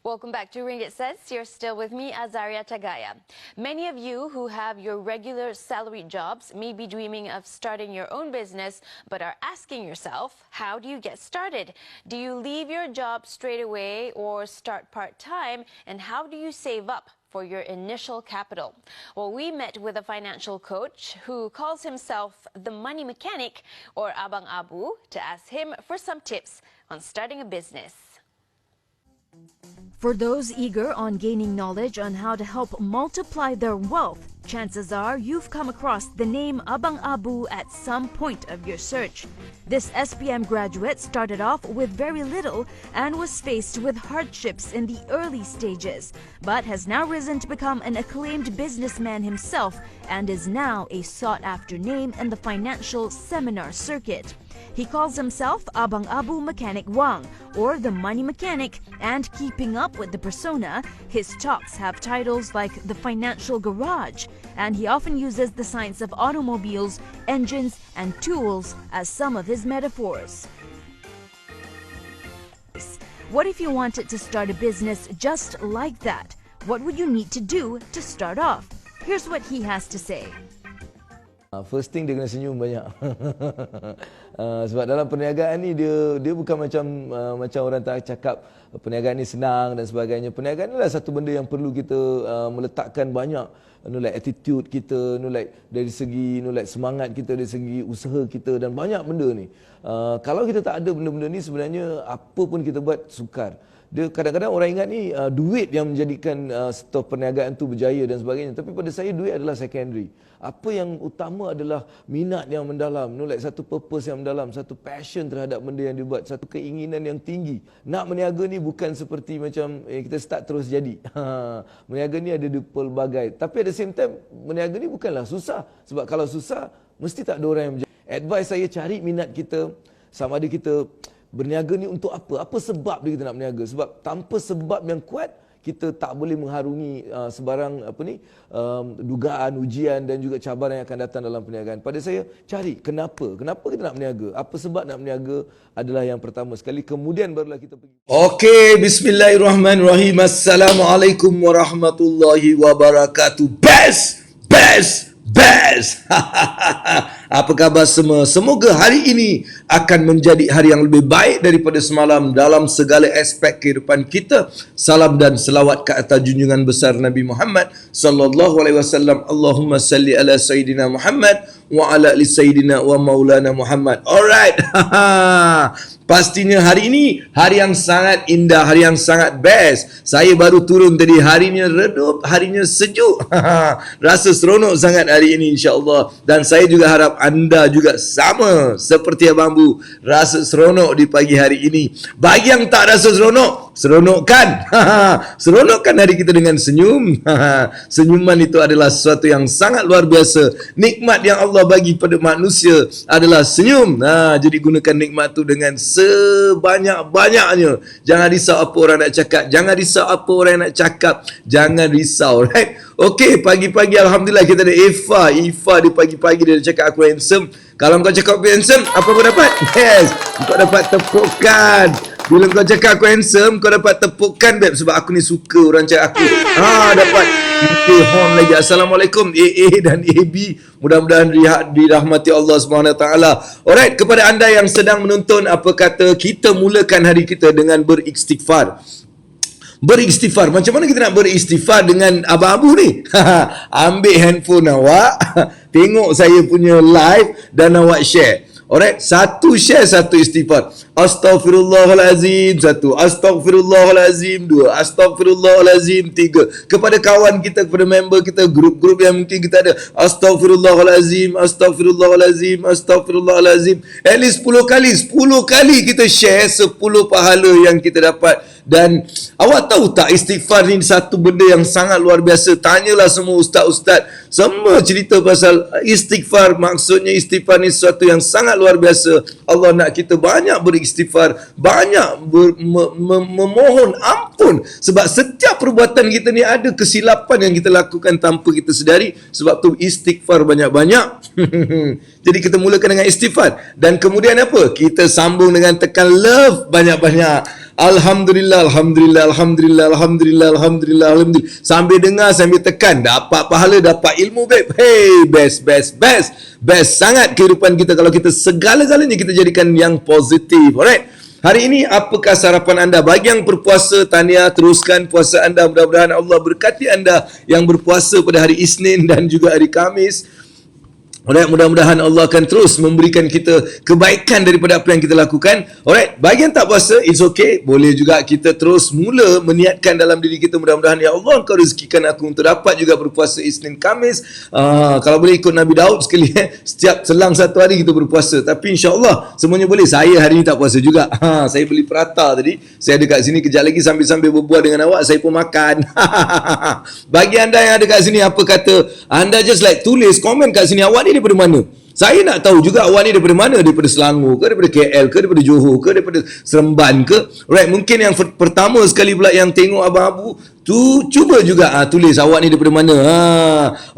Welcome back to Ringgit Says. You're still with me, Azaria Tagaya. Many of you who have your regular salaried jobs may be dreaming of starting your own business, but are asking yourself, how do you get started? Do you leave your job straight away or start part-time? And how do you save up for your initial capital? Well, we met with a financial coach who calls himself the money mechanic, or Abang Abu, to ask him for some tips on starting a business. For those eager on gaining knowledge on how to help multiply their wealth, chances are you've come across the name Abang Abu at some point of your search. This SPM graduate started off with very little and was faced with hardships in the early stages, but has now risen to become an acclaimed businessman himself and is now a sought-after name in the financial seminar circuit. He calls himself Abang Abu Mechanic Wang, or the Money Mechanic, and keeping up with the persona, his talks have titles like The Financial Garage, and he often uses the science of automobiles, engines, and tools as some of his metaphors. What if you wanted to start a business just like that? What would you need to do to start off? Here's what he has to say. First thing dia kena senyum banyak. Sebab dalam perniagaan ni dia bukan macam orang tak cakap perniagaan ni senang dan sebagainya. Perniagaan ni adalah satu benda yang perlu kita meletakkan banyak attitude kita, dari segi semangat kita, dari segi usaha kita dan banyak benda ni. Kalau kita tak ada benda-benda ni, sebenarnya apa pun kita buat sukar. Dia kadang-kadang orang ingat ni duit yang menjadikan sektor perniagaan tu berjaya dan sebagainya, tapi pada saya duit adalah secondary. Apa yang utama adalah minat yang mendalam, satu purpose yang mendalam, satu passion terhadap benda yang dibuat, satu keinginan yang tinggi. Nak berniaga ni bukan seperti macam kita start terus jadi. Berniaga ni ada pelbagai, tapi at the same time berniaga ni bukanlah susah, sebab kalau susah mesti tak ada orang yang berjaya. Advice saya, cari minat kita, sama ada kita berniaga ni untuk apa? Apa sebab dia kita nak berniaga? Sebab tanpa sebab yang kuat, kita tak boleh mengharungi sebarang dugaan, ujian dan juga cabaran yang akan datang dalam perniagaan. Pada saya, cari kenapa kita nak berniaga, apa sebab nak berniaga adalah yang pertama sekali, kemudian barulah kita pergi. Okey, bismillahirrahmanirrahim. Assalamualaikum warahmatullahi wabarakatuh. Best. Apa khabar semua? Semoga hari ini akan menjadi hari yang lebih baik daripada semalam dalam segala aspek kehidupan kita. Salam dan selawat ke atas junjungan besar Nabi Muhammad sallallahu alaihi wasallam. Allahumma salli ala sayyidina Muhammad wa ala ali sayyidina wa maulana Muhammad. Alright. Pastinya hari ini hari yang sangat indah, hari yang sangat best. Saya baru turun tadi, harinya redup, harinya sejuk. Rasa seronok sangat hari ini, insya-Allah. Dan saya juga harap anda juga sama seperti Abang Bu, rasa seronok di pagi hari ini. Bagi yang tak rasa seronok, seronokkan. Seronokkan hari kita dengan senyum. Senyuman itu adalah sesuatu yang sangat luar biasa. Nikmat yang Allah bagi pada manusia adalah senyum. Jadi gunakan nikmat itu dengan sebanyak-banyaknya. Jangan risau apa orang nak cakap. Jangan risau apa orang nak cakap. Jangan risau, right? Okey, pagi-pagi Alhamdulillah kita ada Ifa di pagi-pagi dia cakap aku handsome. Kalau kau cakap aku handsome, apa kau dapat? Yes, kau dapat tepukan. Bila kau cakap aku handsome, kau dapat tepukan, beb, sebab aku ni suka orang cakap aku. Dapat kita horn lagi. Assalamualaikum AA dan AB. Mudah-mudahan dirahmati Allah SWT. Alright, kepada anda yang sedang menonton, apa kata kita mulakan hari kita dengan beristighfar. Beristighfar. Macam mana kita nak beristighfar dengan Abang Abu ni? Ambil handphone awak, tengok saya punya live dan awak share. Alright, satu share, satu istighfar. Astaghfirullahalazim, satu. Astaghfirullahalazim, dua. Astaghfirullahalazim, tiga. Kepada kawan kita, kepada member kita, grup-grup yang mungkin kita ada. Astaghfirullahalazim, astaghfirullahalazim, astaghfirullahalazim. At least 10 kali. 10 kali kita share, 10 pahala yang kita dapat. Dan awak tahu tak, istighfar ni satu benda yang sangat luar biasa. Tanyalah semua ustaz-ustaz, semua cerita pasal istighfar. Maksudnya istighfar ni sesuatu yang sangat luar biasa. Allah nak kita banyak beristighfar, banyak memohon ampun. Sebab setiap perbuatan kita ni ada kesilapan yang kita lakukan tanpa kita sedari. Sebab tu istighfar banyak-banyak. Jadi kita mulakan dengan istighfar. Dan kemudian apa? Kita sambung dengan tekan love banyak-banyak. Alhamdulillah, Alhamdulillah, Alhamdulillah, Alhamdulillah, Alhamdulillah, Alhamdulillah. Sambil dengar, sambil tekan. Dapat pahala, dapat ilmu, babe. Hey, best, best, best. Best sangat kehidupan kita kalau kita segala-galanya kita jadikan yang positif. Alright. Hari ini apakah sarapan anda? Bagi yang berpuasa, tahniah, teruskan puasa anda. Mudah-mudahan Allah berkati anda yang berpuasa pada hari Isnin dan juga hari Khamis. Alright, mudah-mudahan Allah akan terus memberikan kita kebaikan daripada apa yang kita lakukan. Alright, bagi yang tak puasa, it's okay. Boleh juga kita terus mula meniatkan dalam diri kita, mudah-mudahan ya Allah engkau rezekikan aku untuk dapat juga berpuasa Isnin Khamis. Kalau boleh ikut Nabi Daud sekali, setiap selang satu hari kita berpuasa. Tapi insya-Allah semuanya boleh. Saya hari ini tak puasa juga. Saya beli prata tadi. Saya ada kat sini, kejap lagi sambil-sambil berbual dengan awak, saya pun makan. Bagi anda yang ada kat sini, apa kata? Anda just like tulis komen kat sini, awak ni daripada mana? Saya nak tahu juga awak ni daripada mana? Daripada Selangor ke, daripada KL ke, daripada Johor ke, daripada Seremban ke? Alright, mungkin yang pertama sekali pula yang tengok Abang Abu tu, cuba juga tulis awak ni daripada mana.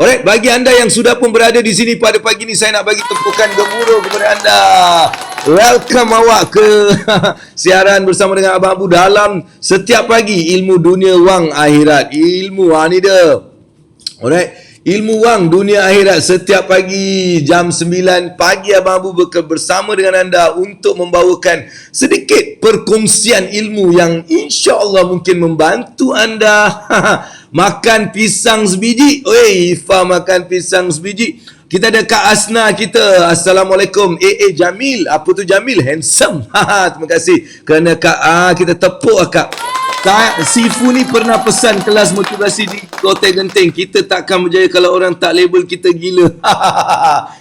Alright, bagi anda yang sudah pun berada di sini pada pagi ni, saya nak bagi tepukan gemuruh kepada anda. Welcome awak ke siaran bersama dengan Abang Abu dalam setiap pagi ilmu dunia wang akhirat. Ilmu ni dia. Alright. Ilmu wang dunia akhirat setiap pagi jam 9 pagi Abang Abu bersama dengan anda untuk membawakan sedikit perkongsian ilmu yang insya-Allah mungkin membantu anda. Makan pisang sebiji. Oi, Ifa makan pisang sebiji. Kita ada Kak Asna kita. Assalamualaikum. Jamil. Apa tu Jamil? Handsome. Terima kasih kerana Kak kita tepuk Kak. Sifu ni pernah pesan kelas motivasi di Kota Genting. Kita takkan berjaya kalau orang tak label kita gila.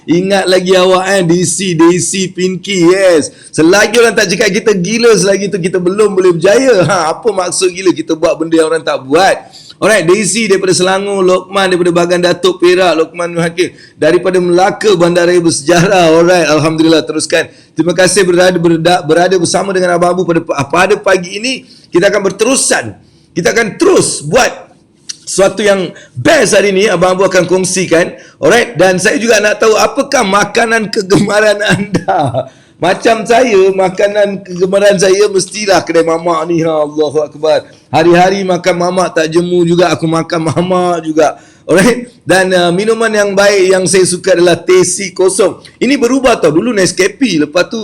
Ingat lagi awak Daisy Pinky. Yes. Selagi orang tak cakap kita gila, selagi tu kita belum boleh berjaya. Apa maksud gila? Kita buat benda yang orang tak buat. Alright, Daisy daripada Selangor, Lokman daripada Bagan Datuk Perak, Lokman Hakim daripada Melaka, Bandaraya Bersejarah. Alright, alhamdulillah, teruskan. Terima kasih berada bersama dengan Abang Abu pada pagi ini. Kita akan berterusan. Kita akan terus buat sesuatu yang best hari ini. Abang Abu akan kongsikan. Alright, dan saya juga nak tahu apakah makanan kegemaran anda. Macam saya, makanan kegemaran saya mestilah kedai mamak ni. Allahu Akbar. Hari-hari makan mamak tak jemu juga, aku makan mamak juga. Alright. Dan minuman yang baik yang saya suka adalah teh si kosong. Ini berubah tau. Dulu Nescafe. Lepas tu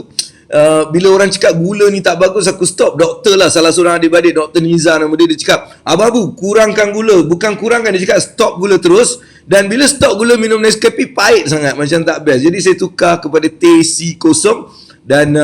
bila orang cakap gula ni tak bagus, aku stop. Doktor lah, salah seorang adik-beradik, Dr. Niza nama dia cakap, Abang Abu kurangkan gula. Bukan kurangkan, dia cakap stop gula terus. Dan bila stop gula, minum Nescafe pahit sangat, macam tak best. Jadi saya tukar kepada teh si kosong. Dan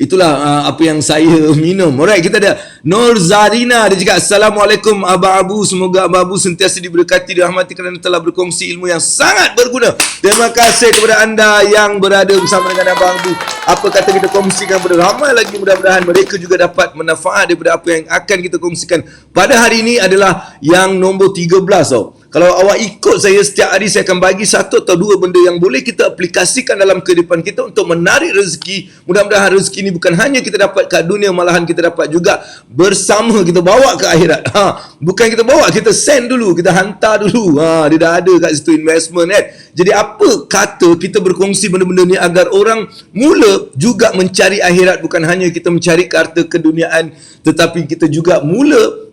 itulah apa yang saya minum. Alright, kita ada Nur Zarina. Dia cakap, Assalamualaikum Abang Abu. Semoga Abang Abu sentiasa diberkati, dirahmati kerana telah berkongsi ilmu yang sangat berguna. Terima kasih kepada anda yang berada bersama dengan Abang Abu. Apa kata kita kongsikan kepada ramai lagi. Mudah-mudahan mereka juga dapat manfaat daripada apa yang akan kita kongsikan. Pada hari ini adalah yang nombor 13 tau. Kalau awak ikut saya, setiap hari saya akan bagi satu atau dua benda yang boleh kita aplikasikan dalam kehidupan kita untuk menarik rezeki. Mudah-mudahan rezeki ini bukan hanya kita dapat kat dunia, malahan kita dapat juga bersama, kita bawa ke akhirat. Bukan kita bawa, kita send dulu, kita hantar dulu. Dia dah ada kat situ investment kan. Jadi apa kata kita berkongsi benda-benda ni agar orang mula juga mencari akhirat, bukan hanya kita mencari harta keduniaan, tetapi kita juga mula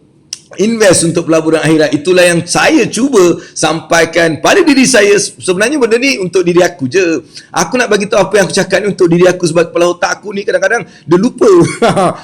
invest untuk pelaburan akhirat. Itulah yang saya cuba sampaikan pada diri saya. Sebenarnya benda ni untuk diri aku je. Aku nak bagi tahu apa yang aku cakap ni untuk diri aku, sebab kepala otak aku ni kadang-kadang dia lupa.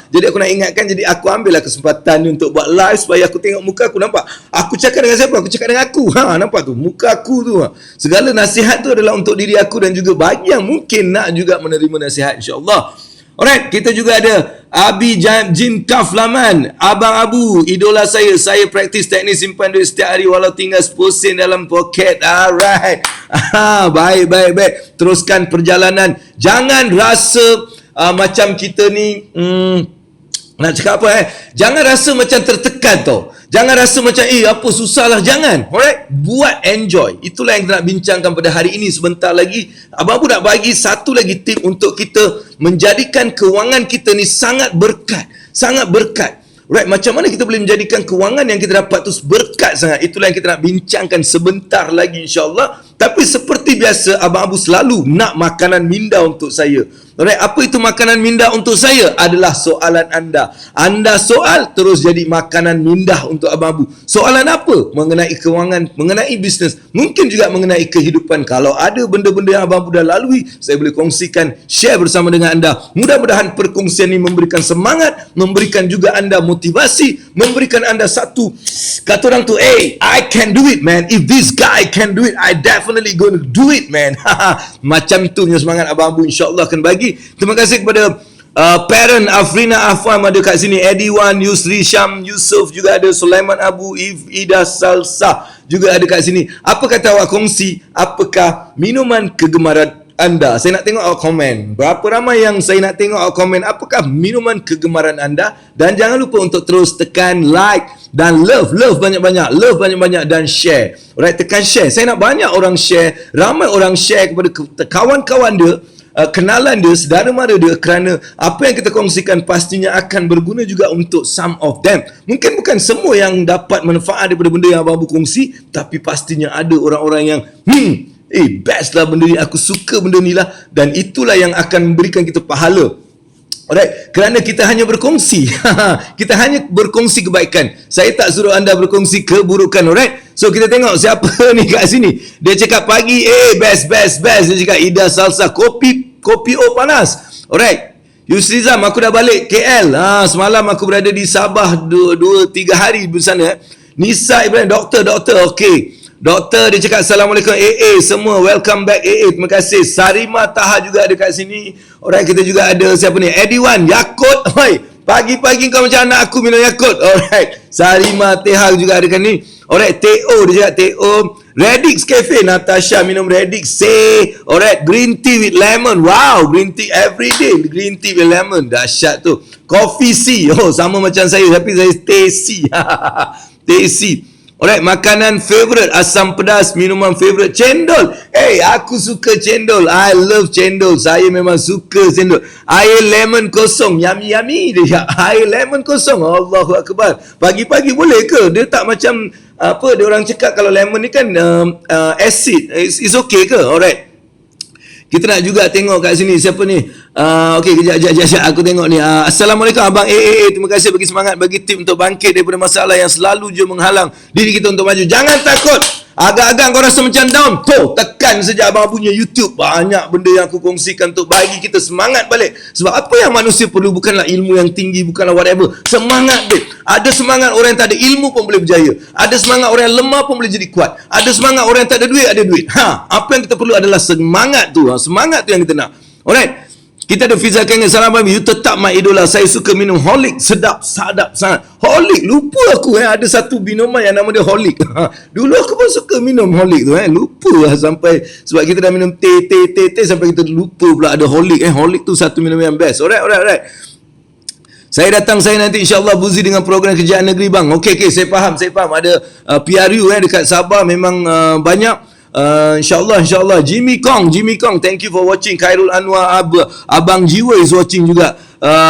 Jadi aku nak ingatkan, jadi aku ambillah kesempatan ni untuk buat live supaya aku tengok muka aku, nampak aku cakap dengan siapa? Aku cakap dengan aku. Nampak tu muka aku tu. Segala nasihat tu adalah untuk diri aku dan juga bagi yang mungkin nak juga menerima nasihat, insya-Allah. Alright, kita juga ada Abi Jim Kaflaman. Abang Abu, idola saya. Saya praktis teknik simpan duit setiap hari walau tinggal 10 sen dalam poket. Alright. Baik. Teruskan perjalanan. Jangan rasa macam kita ni nak cakap apa jangan rasa macam tertekan tau. Jangan rasa macam apa susah lah. Jangan. Alright, buat enjoy. Itulah yang kita nak bincangkan pada hari ini. Sebentar lagi Abang Abu nak bagi satu lagi tip untuk kita menjadikan kewangan kita ni sangat berkat. Sangat berkat. Alright, macam mana kita boleh menjadikan kewangan yang kita dapat tu berkat sangat. Itulah yang kita nak bincangkan sebentar lagi, insya-Allah. Tapi seperti biasa, Abang Abu selalu nak makanan minda untuk saya. Alright, apa itu makanan minda untuk saya? Adalah soalan anda. Anda soal, terus jadi makanan minda untuk Abang Abu. Soalan apa? Mengenai kewangan, mengenai bisnes, mungkin juga mengenai kehidupan. Kalau ada benda-benda yang Abang Abu dah lalui, saya boleh kongsikan, share bersama dengan anda. Mudah-mudahan perkongsian ini memberikan semangat, memberikan juga anda motivasi, memberikan anda satu, kata orang tu, hey, I can do it, man. If this guy can do it, I definitely gonna do it, man. Macam tu punya semangat Abang Abu, insyaAllah akan bagi. Terima kasih kepada parent Afrina Afam ada kat sini, Eddie Wan, Yusri Syam, Yusof juga ada, Sulaiman Abu, Ida Salsa juga ada kat sini. Apa kata awak kongsi? Apakah minuman kegemaran anda? Saya nak tengok awak komen. Berapa ramai yang saya nak tengok awak komen? Apakah minuman kegemaran anda? Dan jangan lupa untuk terus tekan like dan love banyak-banyak, love banyak-banyak dan share. Alright, tekan share. Saya nak banyak orang share, ramai orang share kepada kawan-kawan dia, kenalan dia, saudara mara dia, kerana apa yang kita kongsikan pastinya akan berguna juga untuk some of them. Mungkin bukan semua yang dapat manfaat daripada benda yang Abang Abu kongsi, tapi pastinya ada orang-orang yang best lah benda ni, aku suka benda ni lah, dan itulah yang akan memberikan kita pahala. Alright, kerana kita hanya berkongsi. Kita hanya berkongsi kebaikan. Saya tak suruh anda berkongsi keburukan. Alright, so kita tengok siapa ni kat sini. Dia cakap pagi, best. Dia cakap Ida Salsa, kopi O panas. Alright, Yusrizam, aku dah balik KL. Semalam aku berada di Sabah 2-3 hari di sana. Nisa Ibrahim, doktor, okey. Doktor, dia cakap Assalamualaikum AA semua, welcome back AA, terima kasih. Sarima Taha juga ada kat sini. Alright, kita juga ada siapa ni, Eddie Wan, Yakult. Hoi, pagi-pagi kau macam anak aku minum Yakult. Alright, Sarima Taha juga ada kat ni. Alright, Teo, dia cakap Teo. Redix Cafe, Natasha minum Redix C. Alright, green tea with lemon. Wow, green tea every day, green tea with lemon, dahsyat tu. Coffee C, sama macam saya, tapi saya teh C. Teh C. Alright, makanan favorite, asam pedas, minuman favorite, cendol. Aku suka cendol. I love cendol. Saya memang suka cendol. Air lemon kosong, yummy. Dia air lemon kosong. Allahu Akbar. Pagi-pagi boleh ke? Dia tak macam apa dia orang cakap, kalau lemon ni kan acid. It's okay ke? Alright. Kita nak juga tengok kat sini siapa ni. Okey, kejap aku tengok ni. Assalamualaikum Abang AA. Terima kasih bagi semangat, bagi tip untuk bangkit daripada masalah yang selalu je menghalang diri kita untuk maju. Jangan takut. Agak-agak kau rasa macam down, tekan saja Abang punya YouTube. Banyak benda yang aku kongsikan untuk bagi kita semangat balik. Sebab apa yang manusia perlu bukanlah ilmu yang tinggi, bukanlah whatever. Semangat dia. Ada semangat orang yang tak ada ilmu pun boleh berjaya. Ada semangat orang yang lemah pun boleh jadi kuat. Ada semangat orang yang tak ada duit, ada duit. Apa yang kita perlu adalah semangat tu. Semangat tu yang kita nak. Alright. Kita ada Fiza Kangen, salam Bami, you tetap my idola. Saya suka minum Holic, sedap sangat. Holic, lupa aku ada satu minuman yang nama dia Holic. Dulu aku pun suka minum Holic tu lupa lah sampai, sebab kita dah minum teh sampai kita lupa pula ada Holic. Holic tu satu minum yang best. Alright. Saya datang, saya nanti insyaAllah busy dengan program kerjaan negeri bang. Okey, saya faham. Ada PRU dekat Sabah memang banyak. InsyaAllah Jimmy Kong, thank you for watching. Khairul Anwar Abang Jiwa is watching juga.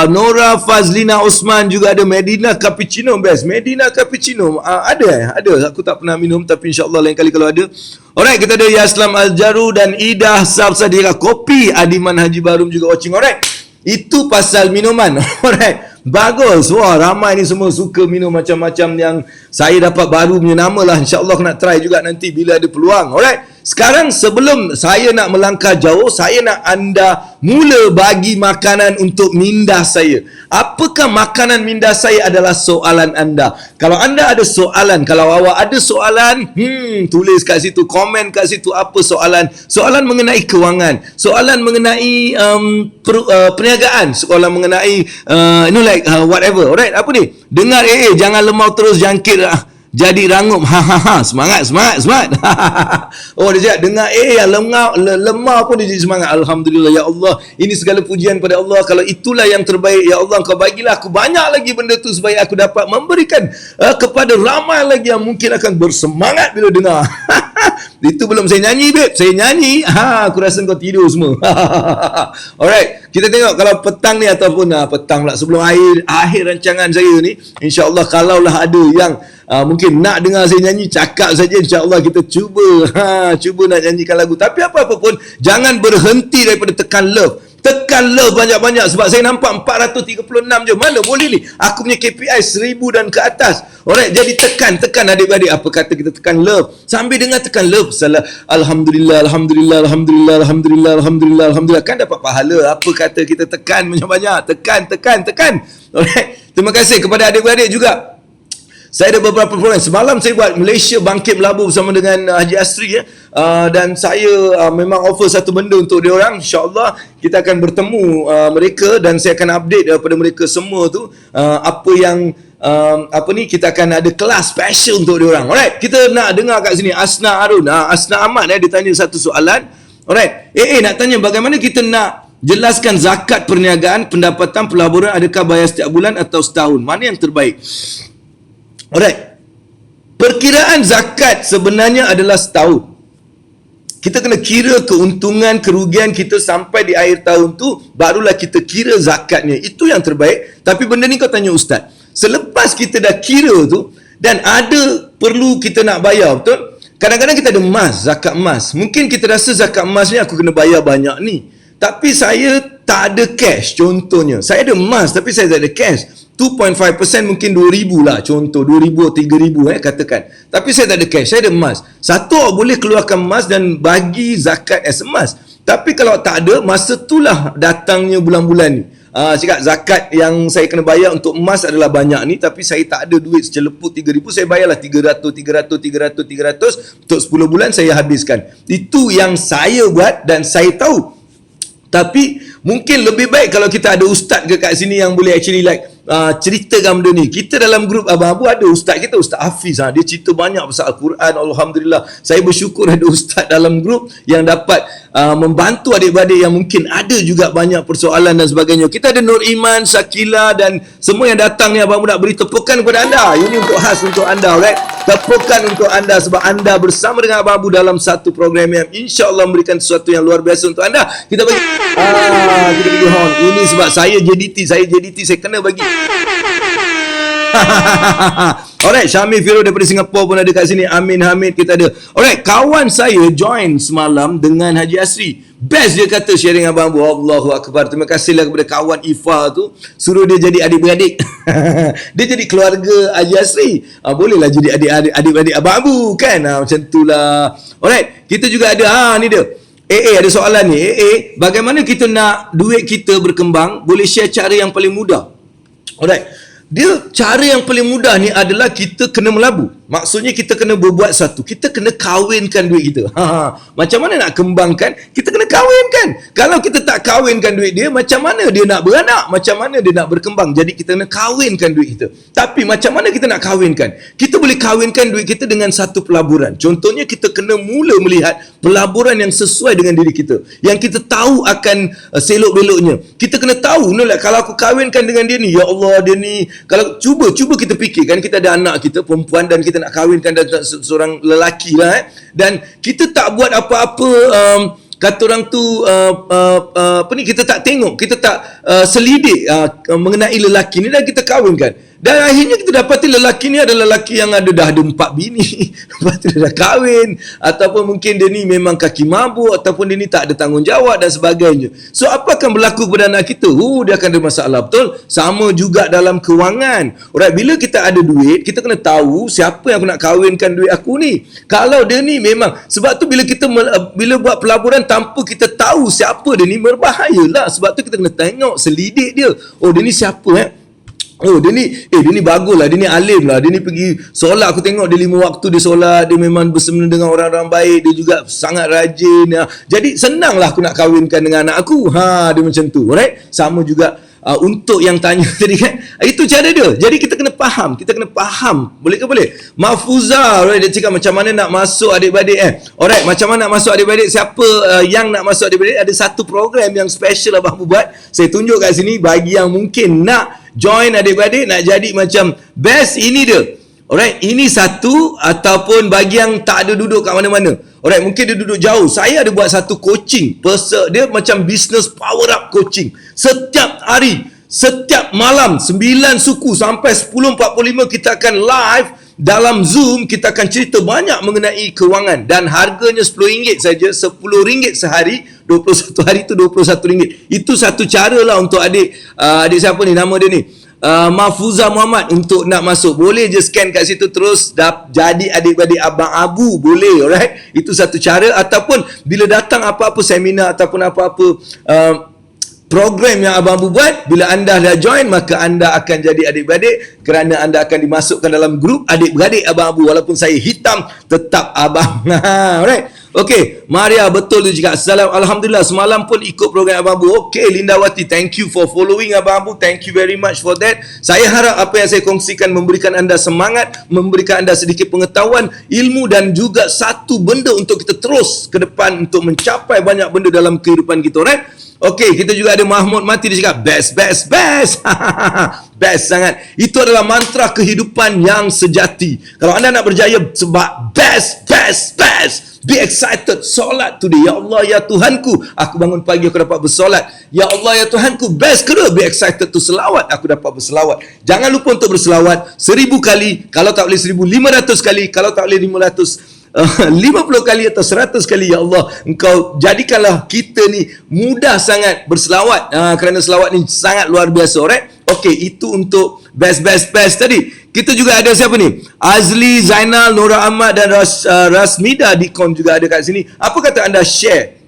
Nora Fazlina Osman juga ada. Medina Cappuccino best. Medina Cappuccino ada aku tak pernah minum, tapi insyaAllah lain kali kalau ada. Alright, kita ada Yaslam Al-Jaru dan Ida Salsa Dira Kopi. Adiman Haji Barum juga watching. Alright, itu pasal minuman. Alright, bagus. Wah, ramai ni semua suka minum macam-macam yang saya dapat baru punya nama lah. InsyaAllah nak try juga nanti bila ada peluang. Alright, sekarang sebelum saya nak melangkah jauh, saya nak anda mula bagi makanan untuk minda saya. Apakah makanan minda saya adalah soalan anda. Kalau anda ada soalan, kalau awak ada soalan, tulis kat situ, komen kat situ apa soalan. Soalan mengenai kewangan, soalan mengenai perniagaan, soalan mengenai whatever. Alright, apa ni? Dengar jangan lemau terus jangkit jadi rangup. Semangat. Oh, dia cakap dengar yang lemah pun dia jadi semangat. Alhamdulillah, ya Allah, ini segala pujian pada Allah. Kalau itulah yang terbaik, ya Allah, Engkau bagilah aku banyak lagi benda tu supaya aku dapat memberikan kepada ramai lagi yang mungkin akan bersemangat bila dengar. Itu belum saya nyanyi, babe. Saya nyanyi, aku rasa kau tidur semua. Alright, kita tengok kalau petang ni ataupun petang pula sebelum akhir rancangan saya ni, insya-Allah kalaulah ada yang mungkin nak dengar saya nyanyi, cakap saja, insya-Allah kita cuba nak nyanyikan lagu. Tapi apa-apa pun jangan berhenti daripada tekan love, Tekan love banyak-banyak sebab saya nampak 436 je. Mana boleh ni? Aku punya KPI 1000 dan ke atas. Alright, jadi tekan adik-adik. Apa kata kita tekan love? Sambil dengar tekan love, salah alhamdulillah, alhamdulillah, alhamdulillah, alhamdulillah, alhamdulillah, alhamdulillah. Kan dapat pahala. Apa kata kita tekan banyak-banyak? Tekan. Alright. Terima kasih kepada adik-adik juga. Saya ada beberapa program. Semalam saya buat Malaysia Bangkit Melabur bersama dengan Haji Asri, ya. Dan saya memang offer satu benda untuk dia orang. InsyaAllah kita akan bertemu mereka dan saya akan update kepada mereka semua tu apa yang kita akan ada kelas special untuk dia orang. Alright, kita nak dengar kat sini Asna Arun, Asna Ahmad, dia tanya satu soalan. Alright, nak tanya bagaimana kita nak jelaskan zakat perniagaan, pendapatan pelaburan, adakah bayar setiap bulan atau setahun? Mana yang terbaik? Alright. Perkiraan zakat sebenarnya adalah setahun. Kita kena kira keuntungan, kerugian kita sampai di akhir tahun tu, barulah kita kira zakatnya. Itu yang terbaik. Tapi benda ni kau tanya ustaz. Selepas kita dah kira tu, dan ada perlu kita nak bayar, betul? Kadang-kadang kita ada emas, zakat emas. Mungkin kita rasa zakat emas ni aku kena bayar banyak ni. Tapi saya tak ada cash, contohnya. Saya ada emas tapi saya tak ada cash. 2.5% mungkin 2,000 lah, contoh 2,000 atau 3,000 katakan. Tapi saya tak ada cash, saya ada emas. Satu boleh keluarkan emas dan bagi zakat as emas. Tapi kalau tak ada, masa itulah datangnya bulan-bulan ni. Cakap zakat yang saya kena bayar untuk emas adalah banyak ni, tapi saya tak ada duit seceleput 3,000, saya bayarlah 300 untuk 10 bulan saya habiskan. Itu yang saya buat dan saya tahu. Tapi mungkin lebih baik kalau kita ada ustaz kat sini yang boleh actually ceritakan benda ni. Kita dalam grup Abang Abu ada ustaz kita, Ustaz Hafiz. Dia cerita banyak pasal Al-Quran. Alhamdulillah. Saya bersyukur ada ustaz dalam grup yang dapat membantu adik-adik yang mungkin ada juga banyak persoalan dan sebagainya. Kita ada Nur Iman, Syakila dan semua yang datang ni. Abang Abu nak beri tepukan kepada anda. Ini untuk khas untuk anda, right? Tepukan untuk anda sebab anda bersama dengan Abang Abu dalam satu program yang insya-Allah memberikan sesuatu yang luar biasa untuk anda. Kita bagi kita bagi horn. Ini sebab saya JDT, saya kena bagi. Alright, Syamil Firo daripada Singapura pun ada kat sini. Amin Hamid kita ada. Alright, kawan saya join semalam dengan Haji Asri. Best dia kata sharing Abang Abu. Allahu Akbar. Terima kasihlah kepada kawan Ifa tu, suruh dia jadi adik-beradik. Dia jadi keluarga Haji Asri. Bolehlah jadi adik-beradik Abang Abu kan. Macam itulah. Alright, kita juga ada ni dia. ada soalan ni. Bagaimana kita nak duit kita berkembang? Boleh share cara yang paling mudah. Alright. Dia cara yang paling mudah ni adalah kita kena melabur. Maksudnya kita kena berbuat satu. Kita kena kahwinkan duit kita. Macam mana nak kembangkan? Kita kena kahwinkan. Kalau kita tak kahwinkan duit dia, macam mana dia nak beranak? Macam mana dia nak berkembang? Jadi kita kena kahwinkan duit kita. Tapi macam mana kita nak kahwinkan? Kita boleh kahwinkan duit kita dengan satu pelaburan. Contohnya kita kena mula melihat pelaburan yang sesuai dengan diri kita. Yang kita tahu akan selok-beloknya. Kita kena tahu, kalau aku kahwinkan dengan dia ni, ya Allah dia ni. Kalau cuba kita fikirkan, kita ada anak kita perempuan dan kita nak kahwinkan dan seorang lelaki lah dan kita tak buat apa-apa, kata orang tu kita tak tengok, kita tak selidik mengenai lelaki ni dan kita kahwinkan. Dan akhirnya kita dapati lelaki ni adalah lelaki yang dah ada 4 bini. Lepas tu dia dah kahwin. Ataupun mungkin dia ni memang kaki mabuk. Ataupun dia ni tak ada tanggungjawab dan sebagainya. So apa akan berlaku kepada anak kita? Dia akan ada masalah, betul? Sama juga dalam kewangan. Alright, bila kita ada duit, kita kena tahu siapa yang aku nak kahwinkan duit aku ni. Kalau dia ni memang, sebab tu bila kita bila buat pelaburan tanpa kita tahu siapa dia ni, berbahayalah. Sebab tu kita kena tengok, selidik dia. Dia ni siapa dia ni bagus lah, dia ni alim lah, dia ni pergi solat, aku tengok dia 5 waktu dia solat, dia memang bersama dengan orang-orang baik, dia juga sangat rajin. Jadi senanglah aku nak kahwinkan dengan anak aku. Dia macam tu. Alright? Sama juga untuk yang tanya tadi kan, itu cara dia. Jadi kita kena faham. Boleh ke boleh? Mahfuzah, alright, dia cakap macam mana nak masuk adik-beradik Alright, macam mana nak masuk adik-beradik? Siapa yang nak masuk adik-beradik? Ada satu program yang special Abang buat. Saya tunjuk kat sini bagi yang mungkin nak join adik-beradik, nak jadi macam best, ini dia. Alright, ini satu. Ataupun bagi yang tak ada duduk kat mana-mana. Alright, mungkin dia duduk jauh. Saya ada buat satu coaching. Dia macam business power up coaching. Setiap hari, setiap malam 9 suku sampai 10.45 kita akan live dalam Zoom kita akan cerita banyak mengenai kewangan dan harganya RM10 saja, RM10 sehari, 21 hari tu RM21. Itu satu cara lah untuk adik siapa ni, nama dia ni, Mahfuza Muhammad, untuk nak masuk. Boleh je scan kat situ terus jadi adik-adik Abang Abu, boleh, alright. Itu satu cara. Ataupun bila datang apa-apa seminar ataupun apa-apa program yang Abang Abu buat, bila anda dah join, maka anda akan jadi adik-beradik kerana anda akan dimasukkan dalam grup adik-beradik Abang Abu. Walaupun saya hitam, tetap abang. Alright. Okey, Maria, betul tu juga. Alhamdulillah, semalam pun ikut program Abang Abu. Okey, Lindawati, thank you for following Abang Abu. Thank you very much for that. Saya harap apa yang saya kongsikan memberikan anda semangat, memberikan anda sedikit pengetahuan, ilmu dan juga satu benda untuk kita terus ke depan untuk mencapai banyak benda dalam kehidupan kita, right? Okey, kita juga ada Mahmud Mati, dia cakap best. Best sangat. Itu adalah mantra kehidupan yang sejati. Kalau anda nak berjaya, sebab best. Be excited. Solat today. Ya Allah, ya Tuhanku, aku bangun pagi, aku dapat bersolat. Ya Allah, ya Tuhanku, best ke? Be excited to selawat, aku dapat berselawat. Jangan lupa untuk berselawat 1000 kali. Kalau tak boleh 1500 kali. Kalau tak boleh 50 kali atau 100 kali. Ya Allah, engkau jadikanlah kita ni mudah sangat berselawat, kerana selawat ni sangat luar biasa, alright? Okey, itu untuk best tadi. Kita juga ada siapa ni? Azli, Zainal, Nora Ahmad dan Rasmida Dikon juga ada kat sini. Apa kata anda share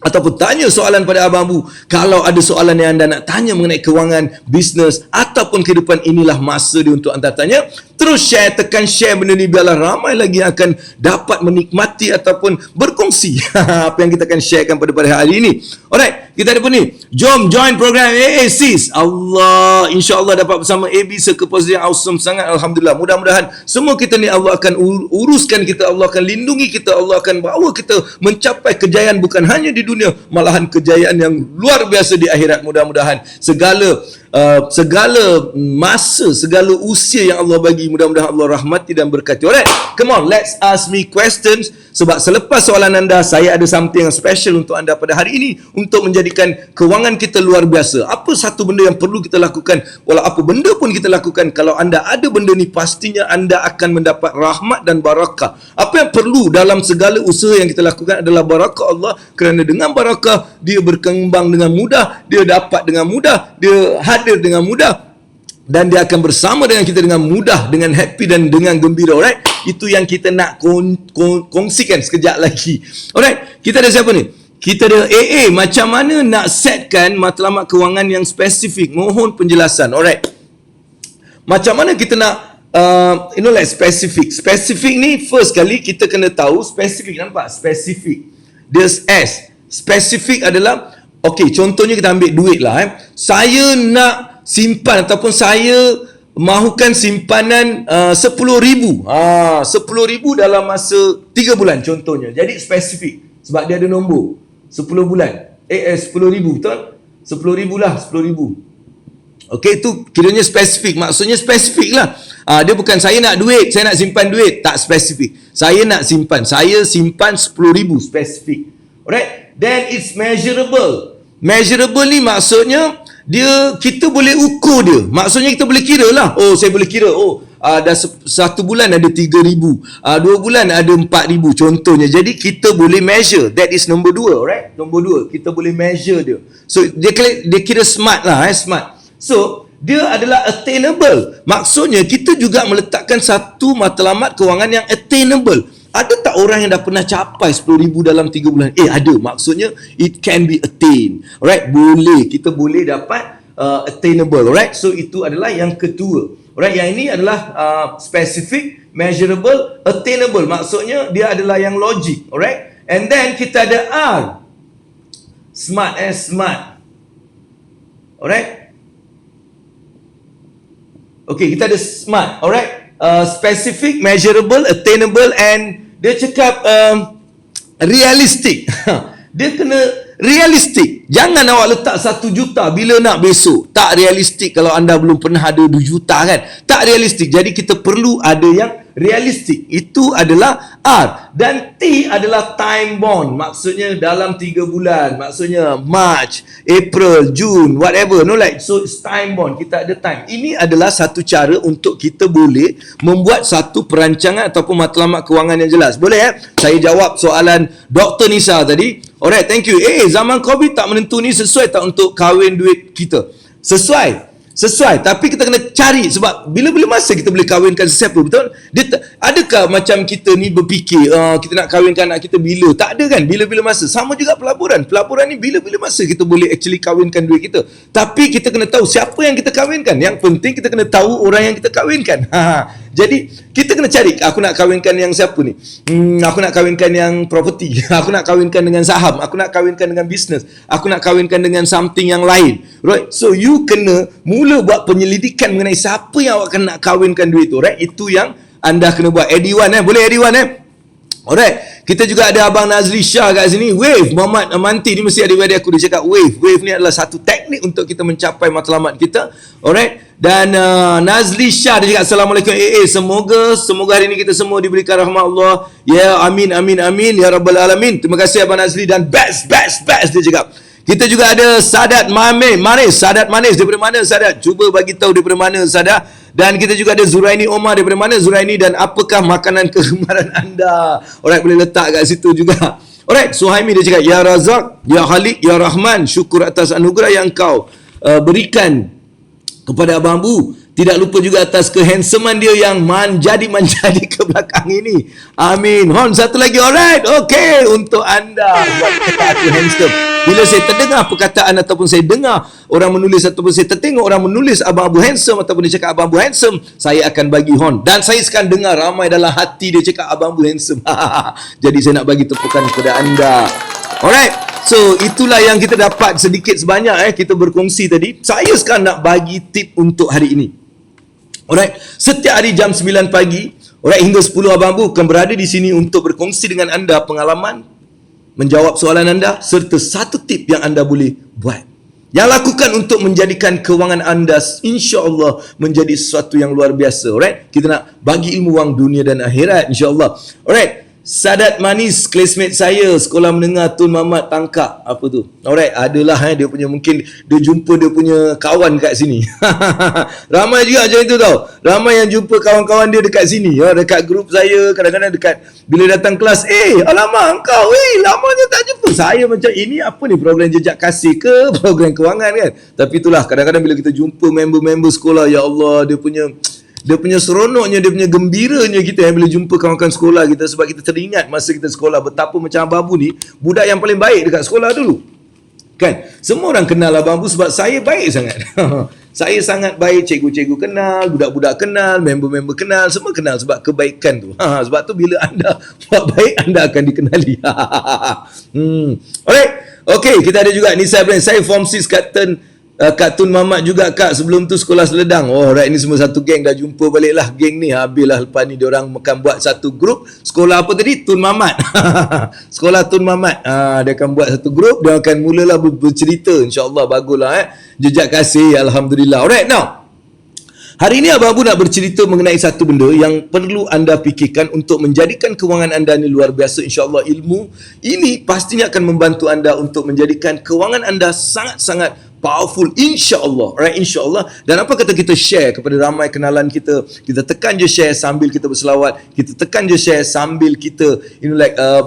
ataupun tanya soalan pada Abang Abu? Kalau ada soalan yang anda nak tanya mengenai kewangan, bisnes ataupun kehidupan, inilah masa dia untuk anda tanya. Terus share, tekan share benda ni, biarlah ramai lagi yang akan dapat menikmati ataupun berkongsi apa yang kita akan sharekan pada hari ini. Alright, kita ada pun ni, jom join program AACs. Allah, insya-Allah dapat bersama AB Sekepos yang awesome sangat. Alhamdulillah, mudah-mudahan semua kita ni Allah akan uruskan kita, Allah akan lindungi kita, Allah akan bawa kita mencapai kejayaan bukan hanya di dunia, malahan kejayaan yang luar biasa di akhirat. Mudah-mudahan segala masa, segala usia yang Allah bagi, mudah-mudahan Allah rahmati dan berkati. Alright, come on, let's ask me questions. Sebab selepas soalan anda, saya ada something yang special untuk anda pada hari ini, untuk menjadikan kewangan kita luar biasa. Apa satu benda yang perlu kita lakukan? Walau apa benda pun kita lakukan, kalau anda ada benda ni, pastinya anda akan mendapat rahmat dan barakah. Apa yang perlu dalam segala usaha yang kita lakukan adalah barakah Allah, kerana dengan barakah, dia berkembang dengan mudah, dia dapat dengan mudah, dia hadir dengan mudah, dan dia akan bersama dengan kita dengan mudah, dengan happy dan dengan gembira. Alright, itu yang kita nak kongsikan sekejap lagi. Alright, kita ada siapa ni? Kita ada AA. Macam mana nak setkan matlamat kewangan yang spesifik? Mohon penjelasan. Alright, macam mana kita nak spesifik? Spesifik ni first kali kita kena tahu spesifik. Nampak? Spesifik, dia S. Spesifik adalah, okey, contohnya kita ambil duit lah. Saya nak simpan ataupun saya mahukan simpanan 10,000. 10,000 dalam masa 3 bulan contohnya. Jadi spesifik sebab dia ada nombor 10 bulan. 10,000, betul? 10,000 lah, 10,000. Okey, itu kiranya spesifik. Maksudnya spesifik lah. Dia bukan saya nak duit, saya nak simpan duit. Tak spesifik. Saya nak simpan, saya simpan 10,000, spesifik. Alright, then it's measurable. Measurable ni maksudnya kita boleh ukur dia. Maksudnya kita boleh kira lah. Oh, saya boleh kira. Oh, dah 1 bulan ada 3,000. 2 bulan ada 4,000 contohnya. Jadi kita boleh measure. That is nombor 2, alright? Nombor 2, kita boleh measure dia. So dia kira smart lah, smart. So dia adalah attainable. Maksudnya kita juga meletakkan satu matlamat kewangan yang attainable. Ada tak orang yang dah pernah capai 10,000 dalam 3 bulan? Ada. Maksudnya it can be attained. Alright, boleh. Kita boleh dapat attainable. Alright, so itu adalah yang kedua. Alright, yang ini adalah specific, measurable, attainable. Maksudnya dia adalah yang logik. Alright, and then kita ada R. Smart, smart. Alright. Okay, kita ada smart. Alright, specific, measurable, attainable, and dia cakap realistic. Dia kena realistic. Jangan awak letak 1 juta bila nak besok. Tak realistic kalau anda belum pernah ada 2 juta kan. Tak realistic. Jadi kita perlu ada yang realistic. Itu adalah R. Dan T adalah time bond. Maksudnya dalam 3 bulan. Maksudnya March, April, June, whatever. No, like, so it's time bond. Kita ada time. Ini adalah satu cara untuk kita boleh membuat satu perancangan ataupun matlamat kewangan yang jelas. Boleh Saya jawab soalan Dr. Nisa tadi. Alright, thank you. Zaman COVID tak menentu ni sesuai tak untuk kahwin duit kita? Sesuai, tapi kita kena cari, sebab bila-bila masa kita boleh kahwinkan sesiapa, betul? Adakah macam kita ni berfikir kita nak kahwinkan anak kita bila? Tak ada kan, bila-bila masa. Sama juga pelaburan ni bila-bila masa kita boleh actually kahwinkan duit kita. Tapi kita kena tahu siapa yang kita kahwinkan. Yang penting kita kena tahu orang yang kita kahwinkan. Jadi kita kena cari, aku nak kahwinkan yang siapa ni? Aku nak kahwinkan yang property. Aku nak kahwinkan dengan saham. Aku nak kahwinkan dengan bisnes. Aku nak kahwinkan dengan something yang lain. Right? So you kena mula buat penyelidikan mengenai siapa yang awak nak kahwinkan duit tu. Right? Itu yang anda kena buat. Edi1 boleh Edi1 Alright, kita juga ada Abang Nazli Shah kat sini. Wave, Muhammad Amanti ni mesti adik-adik aku dia cakap wave. Wave ni adalah satu teknik untuk kita mencapai matlamat kita. Alright, dan Nazli Shah dia cakap Assalamualaikum semoga hari ni kita semua diberikan rahmat Allah. Ya, amin ya rabbal alamin. Terima kasih Abang Nazli, dan best dia cakap. Kita juga ada Sadat Manis. Sadat Manis daripada mana Sadat? Cuba bagi tahu daripada mana Sadat. Dan kita juga ada Zuraini Omar daripada mana Zuraini, dan apakah makanan kegemaran anda? Alright, boleh letak kat situ juga. Alright, Suhaimi dia cakap Ya Razak, Ya Khalik, Ya Rahman, syukur atas anugerah yang kau berikan kepada Abang Bu. Tidak lupa juga atas kehandsomean dia yang menjadi ke belakang ini. Amin. Hon, satu lagi. Alright. Okay. Untuk anda. Buat kata aku handsome. Bila saya terdengar perkataan ataupun saya dengar orang menulis ataupun saya tertengok orang menulis Abang Abu handsome ataupun dia cakap Abang Abu handsome, saya akan bagi hon. Dan saya sekarang dengar ramai dalam hati dia cakap Abang Abu handsome. Jadi saya nak bagi tepukan kepada anda. Alright. So itulah yang kita dapat sedikit sebanyak kita berkongsi tadi. Saya sekarang nak bagi tip untuk hari ini. Alright, setiap hari jam 9 pagi, alright, hingga 10 Abang Bu akan berada di sini untuk berkongsi dengan anda pengalaman, menjawab soalan anda serta satu tip yang anda boleh buat. Yang lakukan untuk menjadikan kewangan anda insya-Allah menjadi sesuatu yang luar biasa. Alright, kita nak bagi ilmu wang dunia dan akhirat insya-Allah. Alright. Sadat Manis, classmate saya sekolah menengah Tun Mamat Tangkak. Apa tu? Alright, adalah dia punya, mungkin dia jumpa dia punya kawan kat sini. Ramai juga macam itu tau. Ramai yang jumpa kawan-kawan dia dekat sini. Dekat grup saya, kadang-kadang dekat bila datang kelas, alamak engkau, lamanya tak jumpa. Saya macam, ini apa ni, program jejak kasih ke program kewangan kan? Tapi itulah, kadang-kadang bila kita jumpa member-member sekolah, ya Allah, dia punya seronoknya, dia punya gembiranya kita bila jumpa kawan-kawan sekolah kita, sebab kita teringat masa kita sekolah betapa macam Abang Abu ni budak yang paling baik dekat sekolah dulu. Kan? Semua orang kenal Abang Abu sebab saya baik sangat. Saya sangat baik, cikgu-cikgu kenal, budak-budak kenal, member-member kenal, semua kenal sebab kebaikan tu. Sebab tu bila anda buat baik, anda akan dikenali. Alright. Okay, kita ada juga Nisa Brand. Saya form 6 Kak Tun Mamat juga Kak, sebelum tu sekolah Seledang. Right, ni semua satu geng, dah jumpa balik lah geng ni. Habislah lepas ni diorang akan buat satu grup. Sekolah apa tadi? Tun Mamat. Sekolah Tun Mamat. Dia akan buat satu grup, dia akan mulalah bercerita. InsyaAllah baguslah jejak kasih, Alhamdulillah. Alright, now hari ini Abang Abu nak bercerita mengenai satu benda yang perlu anda fikirkan untuk menjadikan kewangan anda ni luar biasa. InsyaAllah ilmu ini pastinya akan membantu anda untuk menjadikan kewangan anda sangat-sangat powerful, insya-Allah. Right, insya-Allah. Dan apa kata kita share kepada ramai kenalan kita. Kita tekan je share sambil kita berselawat. Kita tekan je share sambil kita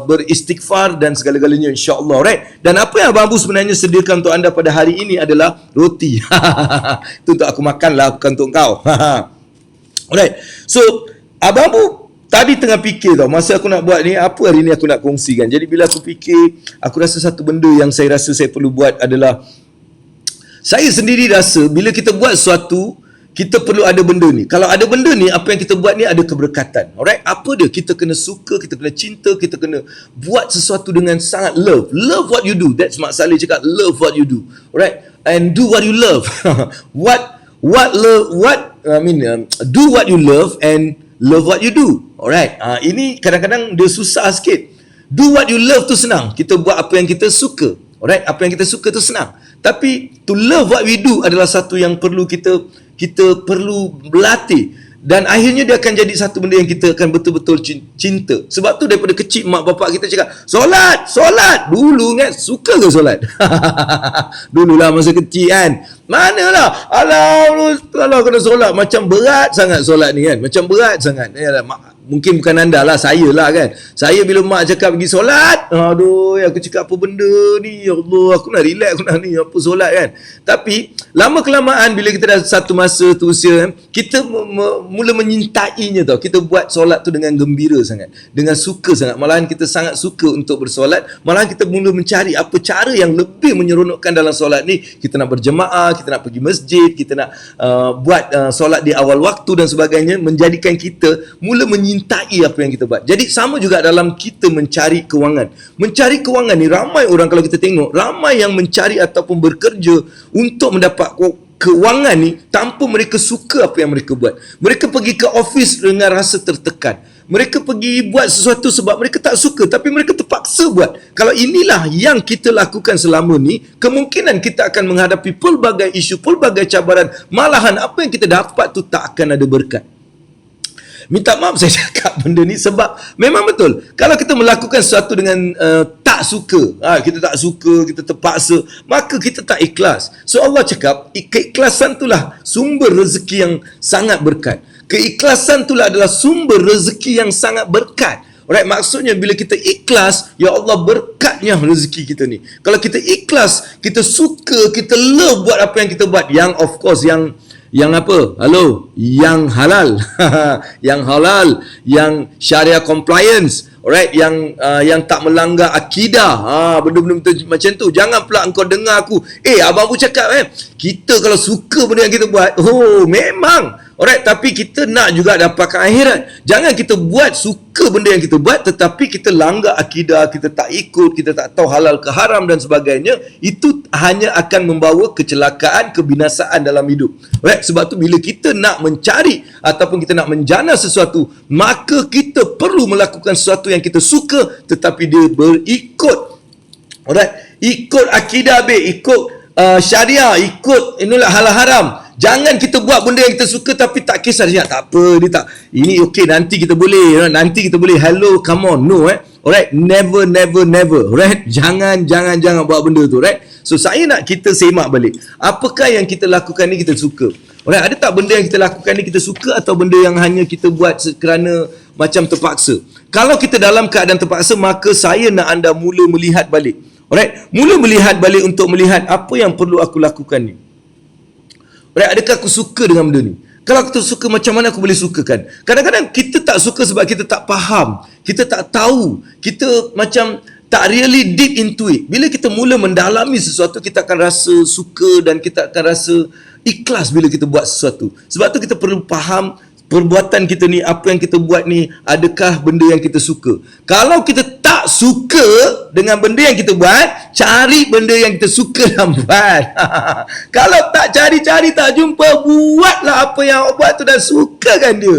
beristighfar dan segala-galanya, insya-Allah. Right. Dan apa yang Abang Abu sebenarnya sediakan untuk anda pada hari ini adalah roti. Itu untuk aku makan lah, bukan untuk kau. Alright. So Abang Abu tadi tengah fikir tau, masa aku nak buat ni, apa hari ni aku nak kongsikan. Jadi bila aku fikir, aku rasa satu benda yang saya rasa saya perlu buat adalah, saya sendiri rasa bila kita buat sesuatu, kita perlu ada benda ni. Kalau ada benda ni, apa yang kita buat ni ada keberkatan. Alright? Apa dia? Kita kena suka, kita kena cinta, kita kena buat sesuatu dengan sangat love. Love what you do. That's Mak Saleh cakap, love what you do. Alright? And do what you love. Do what you love and love what you do. Alright? Ini kadang-kadang dia susah sikit. Do what you love tu senang. Kita buat apa yang kita suka. Alright? Apa yang kita suka tu senang. Tapi to love what we do adalah satu yang perlu kita perlu berlatih. Dan akhirnya dia akan jadi satu benda yang kita akan betul-betul cinta. Sebab tu daripada kecil mak bapak kita cakap, solat, solat. Dulu kan, suka ke solat? Dululah masa kecil kan. Manalah, kalau kena solat, macam berat sangat solat ni kan. Macam berat sangat. Mungkin bukan anda lah, saya lah kan. Saya bila mak cakap pergi solat, aduh, aku cakap apa benda ni, ya Allah, aku nak relax, aku nak ni, apa solat kan. Tapi lama kelamaan bila kita dah satu masa tu usia, kita mula menyintainya tau. Kita buat solat tu dengan gembira sangat, dengan suka sangat. Malahan kita sangat suka untuk bersolat. Malahan kita mula mencari apa cara yang lebih menyeronokkan dalam solat ni. Kita nak berjemaah, kita nak pergi masjid, kita nak buat solat di awal waktu dan sebagainya, menjadikan kita mula menyintai apa yang kita buat. Jadi sama juga dalam kita mencari kewangan. Mencari kewangan ni, ramai orang kalau kita tengok, ramai yang mencari ataupun bekerja untuk mendapat kewangan ni tanpa mereka suka apa yang mereka buat. Mereka pergi ke office dengan rasa tertekan. Mereka pergi buat sesuatu sebab mereka tak suka, tapi mereka terpaksa buat. Kalau inilah yang kita lakukan selama ni, kemungkinan kita akan menghadapi pelbagai isu, pelbagai cabaran. Malahan apa yang kita dapat tu tak akan ada berkat. Minta maaf saya cakap benda ni sebab memang betul. Kalau kita melakukan sesuatu dengan tak suka, kita tak suka, kita terpaksa, maka kita tak ikhlas. So Allah cakap, keikhlasan itulah sumber rezeki yang sangat berkat. Keikhlasan itulah adalah sumber rezeki yang sangat berkat. Alright, maksudnya bila kita ikhlas, ya Allah berkatnya rezeki kita ni. Kalau kita ikhlas, kita suka, kita love buat apa yang kita buat, yang of course yang apa? Halo, yang halal. Yang halal, yang syariah compliance. Alright, yang tak melanggar akidah. Benda-benda macam tu. Jangan pula engkau dengar aku, abang Abu cakap kita kalau suka benda yang kita buat, memang. Alright, tapi kita nak juga dapatkan akhirat. Jangan kita buat suka benda yang kita buat tetapi kita langgar akidah, kita tak ikut, kita tak tahu halal ke haram dan sebagainya. Itu hanya akan membawa kecelakaan, kebinasaan dalam hidup. Alright, sebab tu bila kita nak mencari ataupun kita nak menjana sesuatu, maka kita perlu melakukan sesuatu yang kita suka tetapi dia berikut. Alright, ikut akidah, ikut syariah, ikut inilah halal haram. Jangan kita buat benda yang kita suka tapi tak kisah dia tak apa, dia tak ini okey, nanti kita boleh, hello, come on, no alright, never, alright, jangan buat benda tu, right? So saya nak kita semak balik, apakah yang kita lakukan ni kita suka? Alright, ada tak benda yang kita lakukan ni kita suka atau benda yang hanya kita buat kerana macam terpaksa? Kalau kita dalam keadaan terpaksa, maka saya nak anda mula melihat balik. Alright, mula melihat balik untuk melihat apa yang perlu aku lakukan ni. Alright, adakah aku suka dengan benda ni? Kalau aku suka, macam mana aku boleh sukakan? Kadang-kadang kita tak suka sebab kita tak faham, kita tak tahu, kita macam tak really deep into it. Bila kita mula mendalami sesuatu, kita akan rasa suka dan kita akan rasa ikhlas bila kita buat sesuatu. Sebab tu kita perlu faham perbuatan kita ni, apa yang kita buat ni, adakah benda yang kita suka. Kalau kita tak suka dengan benda yang kita buat, cari benda yang kita suka dan buat. Kalau tak cari-cari, tak jumpa, buatlah apa yang awak buat tu dan sukakan dia.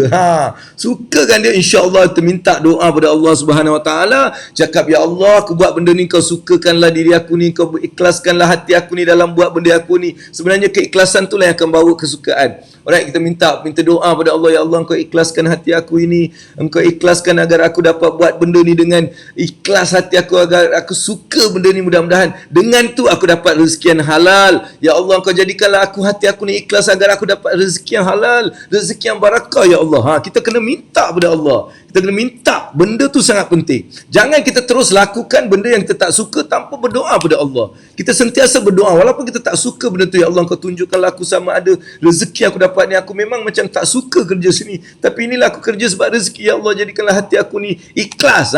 Sukakan dia, insya-Allah kita minta doa pada Allah Subhanahu Wa Taala, cakap ya Allah, aku buat benda ni, kau sukakanlah diri aku ni, kau ikhlaskanlah hati aku ni dalam buat benda aku ni. Sebenarnya keikhlasan itulah yang akan bawa kesukaan. Alright, kita minta doa pada Allah, ya Allah, engkau ikhlaskan hati aku ini, engkau ikhlaskan agar aku dapat buat benda ni dengan ikhlas hati aku, agar aku suka benda ni, mudah-mudahan dengan tu aku dapat rezeki yang halal. Ya Allah, engkau jadikanlah hati aku ni ikhlas agar aku dapat rezeki yang halal, rezeki yang barakah ya Allah. Kita kena minta pada Allah. Kita kena minta, benda tu sangat penting. Jangan kita terus lakukan benda yang kita tak suka tanpa berdoa pada Allah. Kita sentiasa berdoa walaupun kita tak suka benda tu. Ya Allah, engkau tunjukkanlah aku sama ada rezeki aku dapat ni, aku memang macam tak suka kerja sini, tapi inilah aku kerja sebab rezeki. Ya Allah, jadikanlah hati aku ni ikhlas.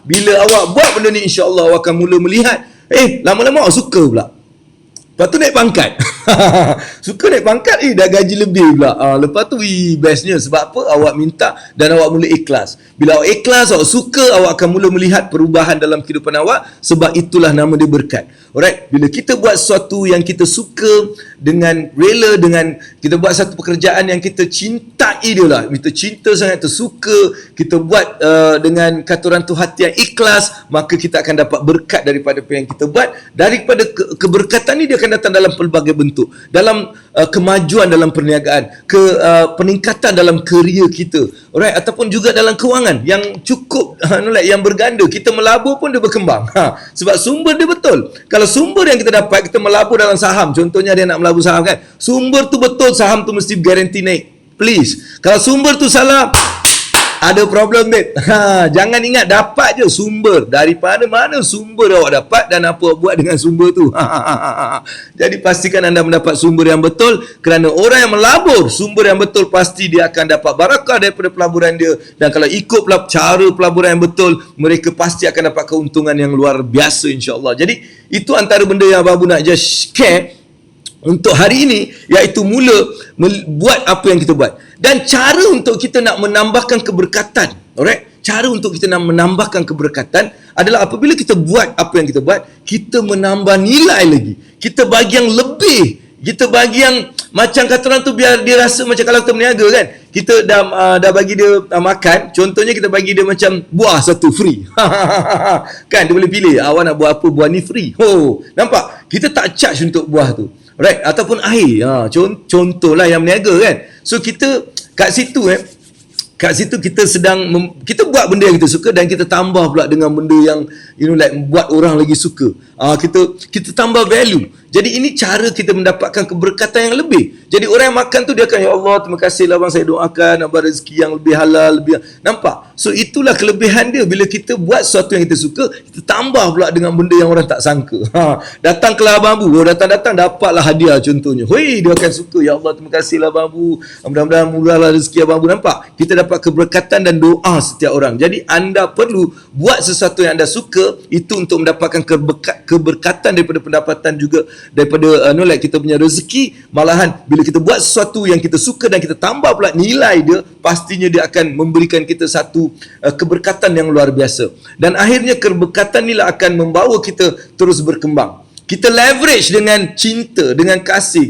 Bila awak buat benda ni, insya-Allah awak akan mula melihat, lama-lama awak suka pula. Lepas tu naik pangkat. Suka naik pangkat, dah gaji lebih pula. Lepas tu, bestnya. Sebab apa? Awak minta dan awak mula ikhlas. Bila awak ikhlas, awak suka, awak akan mula melihat perubahan dalam kehidupan awak. Sebab itulah nama dia berkat. Alright? Bila kita buat sesuatu yang kita suka, dengan rela, dengan kita buat satu pekerjaan yang kita cintai dia lah. Kita cinta sangat, kita suka, kita buat dengan kata orang tu hati yang ikhlas, maka kita akan dapat berkat daripada apa yang kita buat. Daripada keberkatan ni dia akan datang dalam pelbagai bentuk. Dalam kemajuan dalam perniagaan, peningkatan dalam kerjaya kita, alright, ataupun juga dalam kewangan yang cukup yang berganda. Kita melabur pun dia berkembang. Sebab sumber dia betul. Kalau sumber yang kita dapat, kita melabur dalam saham, contohnya dia nak melabur saham kan, sumber tu betul, saham tu mesti garanti naik. Please, kalau sumber tu salah, ada problem, babe. Jangan ingat dapat je sumber. Daripada mana sumber awak dapat dan apa awak buat dengan sumber tu. Jadi pastikan anda mendapat sumber yang betul, kerana orang yang melabur sumber yang betul pasti dia akan dapat barakah daripada pelaburan dia. Dan kalau ikut cara pelaburan yang betul, mereka pasti akan dapat keuntungan yang luar biasa, insya-Allah. Jadi itu antara benda yang Abang Abu nak just share untuk hari ini, iaitu mula buat apa yang kita buat. Dan cara untuk kita nak menambahkan keberkatan, alright? Cara untuk kita nak menambahkan keberkatan adalah apabila kita buat apa yang kita buat, kita menambah nilai lagi. Kita bagi yang lebih. Kita bagi yang, macam kata orang tu, biar dia rasa macam kalau kita berniaga kan, kita dah bagi dia makan, contohnya kita bagi dia macam buah satu free. Kan dia boleh pilih, awak nak buah apa, buah ni free. Nampak? Kita tak charge untuk buah tu. Right, ataupun air. Contohlah yang berniaga kan. So kita kat situ kita sedang kita buat benda yang kita suka, dan kita tambah pula dengan benda yang buat orang lagi suka. Kita tambah value. Jadi ini cara kita mendapatkan keberkatan yang lebih. Jadi orang yang makan tu dia akan, ya Allah, terima kasih lah bang, saya doakan abang rezeki yang lebih halal, lebih. Nampak? So itulah kelebihan dia. Bila kita buat sesuatu yang kita suka, kita tambah pula dengan benda yang orang tak sangka. Datanglah Abang Abu, datang dapatlah hadiah contohnya. Dia akan suka, ya Allah, terima kasih lah Abang Abu, mudah-mudahan murahlah rezeki Abang Abu. Nampak? Kita dapat keberkatan dan doa setiap orang. Jadi anda perlu buat sesuatu yang anda suka, itu untuk mendapatkan keberkatan daripada pendapatan juga, daripada kita punya rezeki. Malahan bila kita buat sesuatu yang kita suka dan kita tambah pula nilai dia, pastinya dia akan memberikan kita satu keberkatan yang luar biasa. Dan akhirnya keberkatan inilah akan membawa kita terus berkembang. Kita leverage dengan cinta, dengan kasih.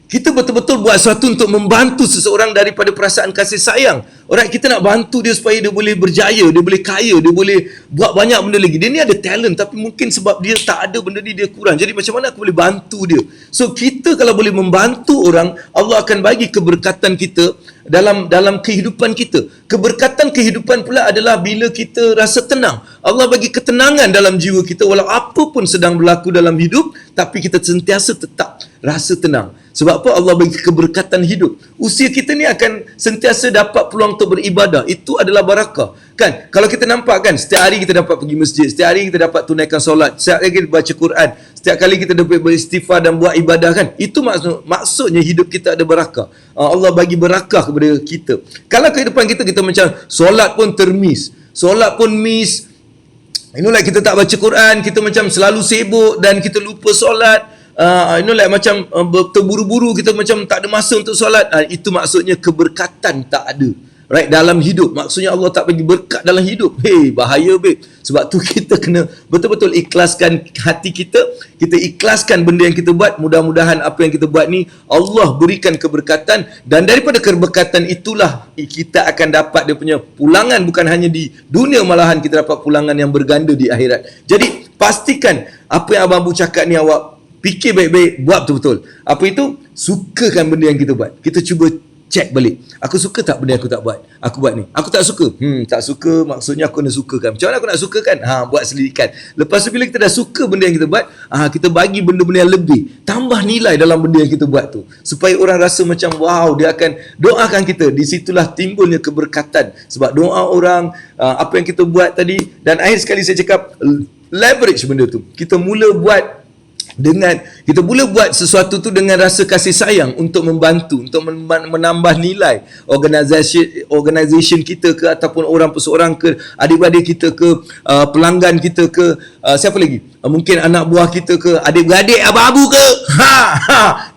Kita betul-betul buat sesuatu untuk membantu seseorang daripada perasaan kasih sayang. Alright, kita nak bantu dia supaya dia boleh berjaya, dia boleh kaya, dia boleh buat banyak benda lagi. Dia ni ada talent, tapi mungkin sebab dia tak ada benda ni, dia kurang. Jadi macam mana aku boleh bantu dia? So kita kalau boleh membantu orang, Allah akan bagi keberkatan kita dalam kehidupan kita. Keberkatan kehidupan pula adalah bila kita rasa tenang. Allah bagi ketenangan dalam jiwa kita, walau apa pun sedang berlaku dalam hidup, tapi kita sentiasa tetap rasa tenang. Sebab apa? Allah bagi keberkatan hidup. Usia kita ni akan sentiasa dapat peluang untuk beribadah. Itu adalah barakah. Kan? Kalau kita nampak kan, setiap hari kita dapat pergi masjid, setiap hari kita dapat tunaikan solat, setiap hari kita baca Quran, setiap kali kita dapat beristighfar dan buat ibadah kan. Itu maksudnya hidup kita ada barakah. Allah bagi barakah kepada kita. Kalau kehidupan kita macam solat pun termiss, solat pun miss, kita tak baca Quran, kita macam selalu sibuk dan kita lupa solat, macam terburu-buru, kita macam tak ada masa untuk solat, itu maksudnya keberkatan tak ada. Right, dalam hidup. Maksudnya Allah tak bagi berkat dalam hidup. Bahaya babe. Sebab tu kita kena betul-betul ikhlaskan hati kita. Kita ikhlaskan benda yang kita buat. Mudah-mudahan apa yang kita buat ni Allah berikan keberkatan, dan daripada keberkatan itulah kita akan dapat dia punya pulangan, bukan hanya di dunia, malahan kita dapat pulangan yang berganda di akhirat. Jadi pastikan apa yang Abang Abu cakap ni awak fikir baik-baik, buat betul-betul. Apa itu? Sukakan benda yang kita buat. Kita cuba cek balik. Aku suka tak benda yang aku tak buat? Aku buat ni. Aku tak suka. Tak suka maksudnya aku kena sukakan. Macam mana aku nak sukakan? Buat selidikan. Lepas tu bila kita dah suka benda yang kita buat, kita bagi benda-benda yang lebih. Tambah nilai dalam benda yang kita buat tu. Supaya orang rasa macam wow, dia akan doakan kita. Di situlah timbulnya keberkatan. Sebab doa orang, apa yang kita buat tadi. Dan akhir sekali saya cakap, leverage benda tu. Kita mula buat sesuatu tu dengan rasa kasih sayang, untuk membantu, untuk menambah nilai organisation kita ke, ataupun orang perseorang ke, adik-beradik kita ke, pelanggan kita ke, siapa lagi? Mungkin anak buah kita ke, adik-beradik Abang Abu ke.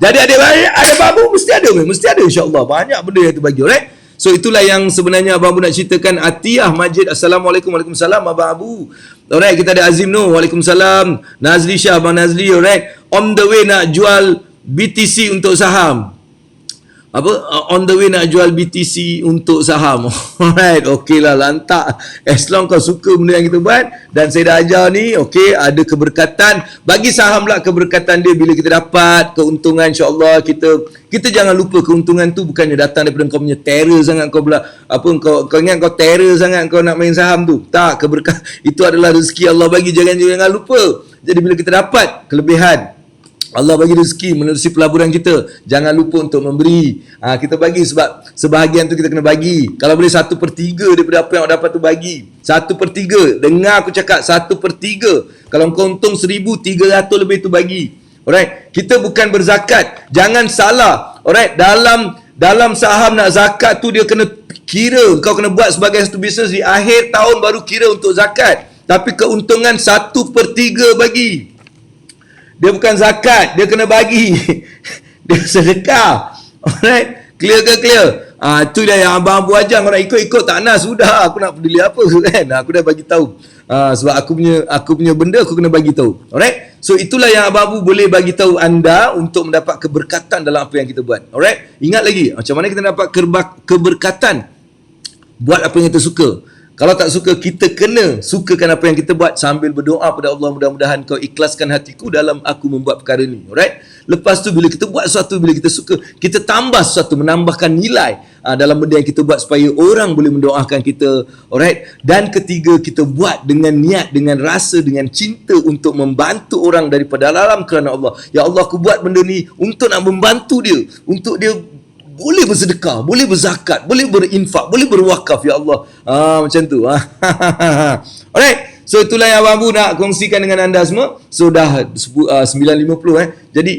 Jadi adik-beradik Abang Abu mesti ada insya-Allah. Banyak benda yang kita bagi, alright? So itulah yang sebenarnya Abang Abu nak ceritakan. Atiyah Majid, Assalamualaikum. Waalaikumsalam Abang Abu. Alright, kita ada Azim Noh, Waalaikumsalam. Nazli Shah, Abang Nazli, alright. On the way nak jual BTC untuk saham. on the way nak jual BTC untuk saham. Alright, okey lah, lantak. As long kau suka benda yang kita buat, dan saya dah ajar ni, okey, ada keberkatan. Bagi saham lah keberkatan dia bila kita dapat keuntungan, insya-Allah kita jangan lupa keuntungan tu bukannya datang daripada kau punya terror sangat, kau ingat kau terror sangat kau nak main saham tu. Tak, itu adalah rezeki Allah bagi, jangan lupa. Jadi bila kita dapat kelebihan, Allah bagi rezeki menerusi pelaburan kita, jangan lupa untuk memberi. Kita bagi sebab sebahagian tu kita kena bagi. Kalau boleh 1/3 daripada apa yang awak dapat tu bagi. 1/3. Dengar aku cakap, 1/3. Kalau kau untung 1,300 lebih tu bagi. Alright, kita bukan berzakat. Jangan salah. Alright, dalam saham nak zakat tu dia kena kira. Kau kena buat sebagai satu bisnes di akhir tahun baru kira untuk zakat. Tapi keuntungan 1/3 bagi. Dia bukan zakat, dia kena bagi. Dia sedekah. Alright, clear ke clear? Itu dah yang abang ajar. Kau nak ikut tak nak, sudah. Aku nak peduli apa kan? Aku dah bagi tahu. Sebab aku punya benda aku kena bagi tahu. Alright? So itulah yang abang boleh bagi tahu anda untuk mendapat keberkatan dalam apa yang kita buat. Alright? Ingat lagi, macam mana kita dapat keberkatan? Buat apa yang kita suka. Kalau tak suka, kita kena sukakan apa yang kita buat sambil berdoa pada Allah, mudah-mudahan kau ikhlaskan hatiku dalam aku membuat perkara ni. Alright? Lepas tu bila kita buat sesuatu, bila kita suka, kita tambah sesuatu, menambahkan nilai dalam benda yang kita buat supaya orang boleh mendoakan kita. Alright? Dan ketiga, kita buat dengan niat, dengan rasa, dengan cinta untuk membantu orang daripada dalam kerana Allah. Ya Allah, aku buat benda ni untuk nak membantu dia, untuk dia boleh bersedekah, boleh berzakat, boleh berinfak, boleh berwakaf, ya Allah. Macam tu. Alright. So itulah yang Abang Abu nak kongsikan dengan anda semua. So dah 9.50 Jadi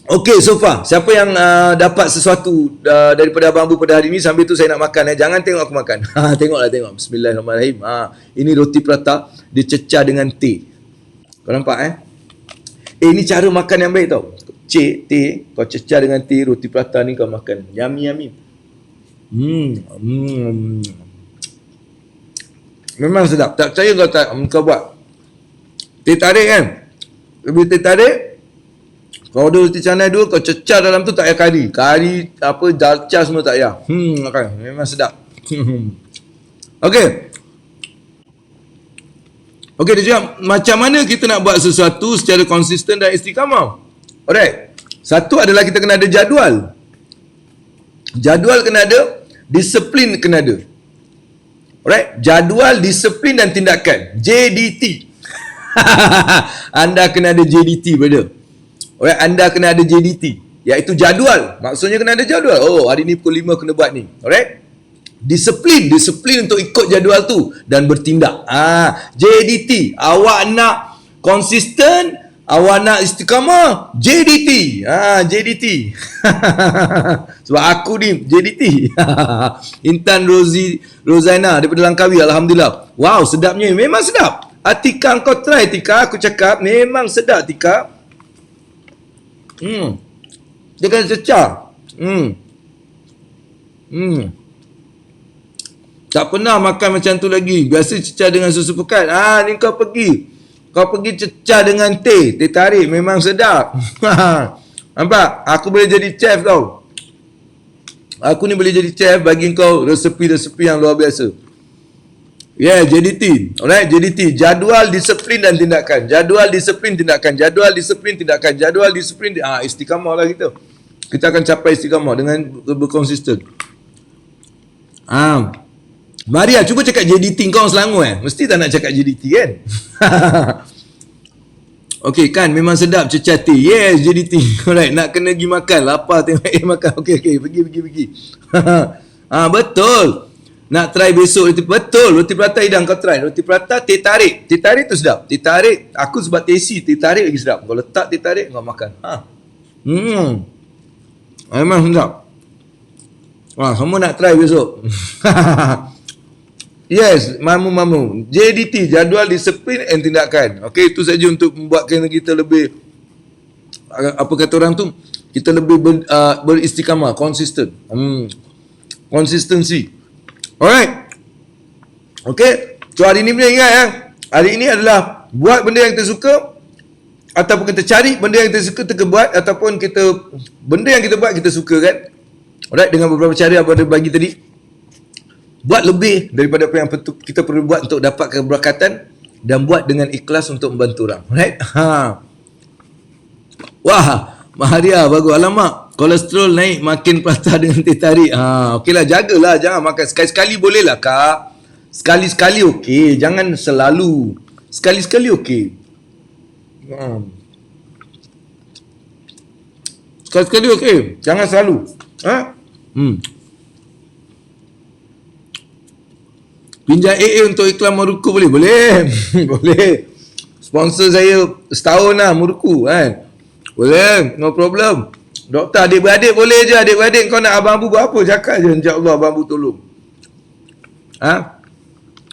okey, so far siapa yang dapat sesuatu daripada Abang Abu pada hari ini, sambil tu saya nak makan. Jangan tengok aku makan. Tengok. Bismillahirrahmanirrahim. Ini roti prata dicecah dengan teh. Kau nampak ini cara makan yang baik tau. Teh, kau cecah dengan teh, roti prata ni kau makan. Yummy. Memang sedap. Tak percaya kau buat. Teh tarik kan? Lebih teh tarik, kau ada roti canai dulu, kau cecah dalam tu, tak payah kari. Apa, dalca semua tak payah. Okay. Memang sedap. Okey, dia cakap macam mana kita nak buat sesuatu secara konsisten dan istiqamah. Alright. Satu adalah kita kena ada jadual. Jadual kena ada, disiplin kena ada. Alright. Jadual, disiplin dan tindakan. JDT. Anda kena ada JDT, brother. Alright, anda kena ada JDT, iaitu jadual. Maksudnya kena ada jadual. Oh, hari ni pukul 5 kena buat ni. Alright. Disiplin untuk ikut jadual tu dan bertindak. JDT. Awak nak konsisten, awak nak istiqamah, JDT. JDT. Sebab aku ni JDT. Intan Rozaina daripada Langkawi, alhamdulillah. Wow, sedapnya. Memang sedap. Tika, kau try Tika. Aku cakap memang sedap Tika. Dia kena cecah. Tak pernah makan macam tu lagi. Biasa cecah dengan susu pekat. Ni kau pergi cecah dengan teh tarik, memang sedap. Nampak? Aku boleh jadi chef tau. Aku ni boleh jadi chef bagi kau resepi-resepi yang luar biasa. JDT. Alright, JDT. Jadual, disiplin dan tindakan. Jadual, disiplin, tindakan. Jadual, disiplin, tindakan. Jadual, disiplin. Istiqamah lah kita. Kita akan capai istiqamah dengan berkonsisten. Maria, cuba cakap JDT kau orang Selangor Mesti tak nak cakap JDT kan? Okey kan, memang sedap cecah teh. Yes, JDT. Alright, nak kena pergi makan. Lapar tengok makan. Okey, pergi. Betul. Nak try besok betul. Roti prata hidang kau try. Roti prata teh tarik. Teh tarik tu sedap. Teh tarik, aku sebab tesi, teh tarik lagi sedap. Kau letak teh tarik, kau makan. Memang sedap. Semua nak try besok. Yes, mamu. JDT, jadual, disiplin and tindakan. Okey, itu saja untuk membuatkan kita lebih, apa kata orang tu, kita lebih beristiqamah, konsisten. Konsistensi. Alright. Okey, so hari ni punya ingat hari ini adalah buat benda yang kita suka, ataupun kita cari benda yang kita suka, kita buat, ataupun benda yang kita buat kita suka kan. Alright, dengan beberapa cara abang dah bagi tadi. Buat lebih daripada apa yang kita perlu buat untuk dapatkan keberkatan, dan buat dengan ikhlas untuk membantu orang. Alright? Wah, Maharia bagus. Alamak, kolesterol naik makin prata dengan teh tarik. Okeylah, jagalah, jangan makan sekali-sekali boleh lah kak. Sekali-sekali okey, jangan selalu. Sekali-sekali okey. Sekali-sekali okey, jangan selalu. Pinjam AA untuk iklan Maruku boleh? Boleh. Boleh. Sponsor saya setahun lah Maruku kan. Boleh, no problem. Doktor, adik-beradik boleh je. Adik-beradik kau nak Abang Abu buat apa? Cakap je, insyaAllah Abang Abu tolong.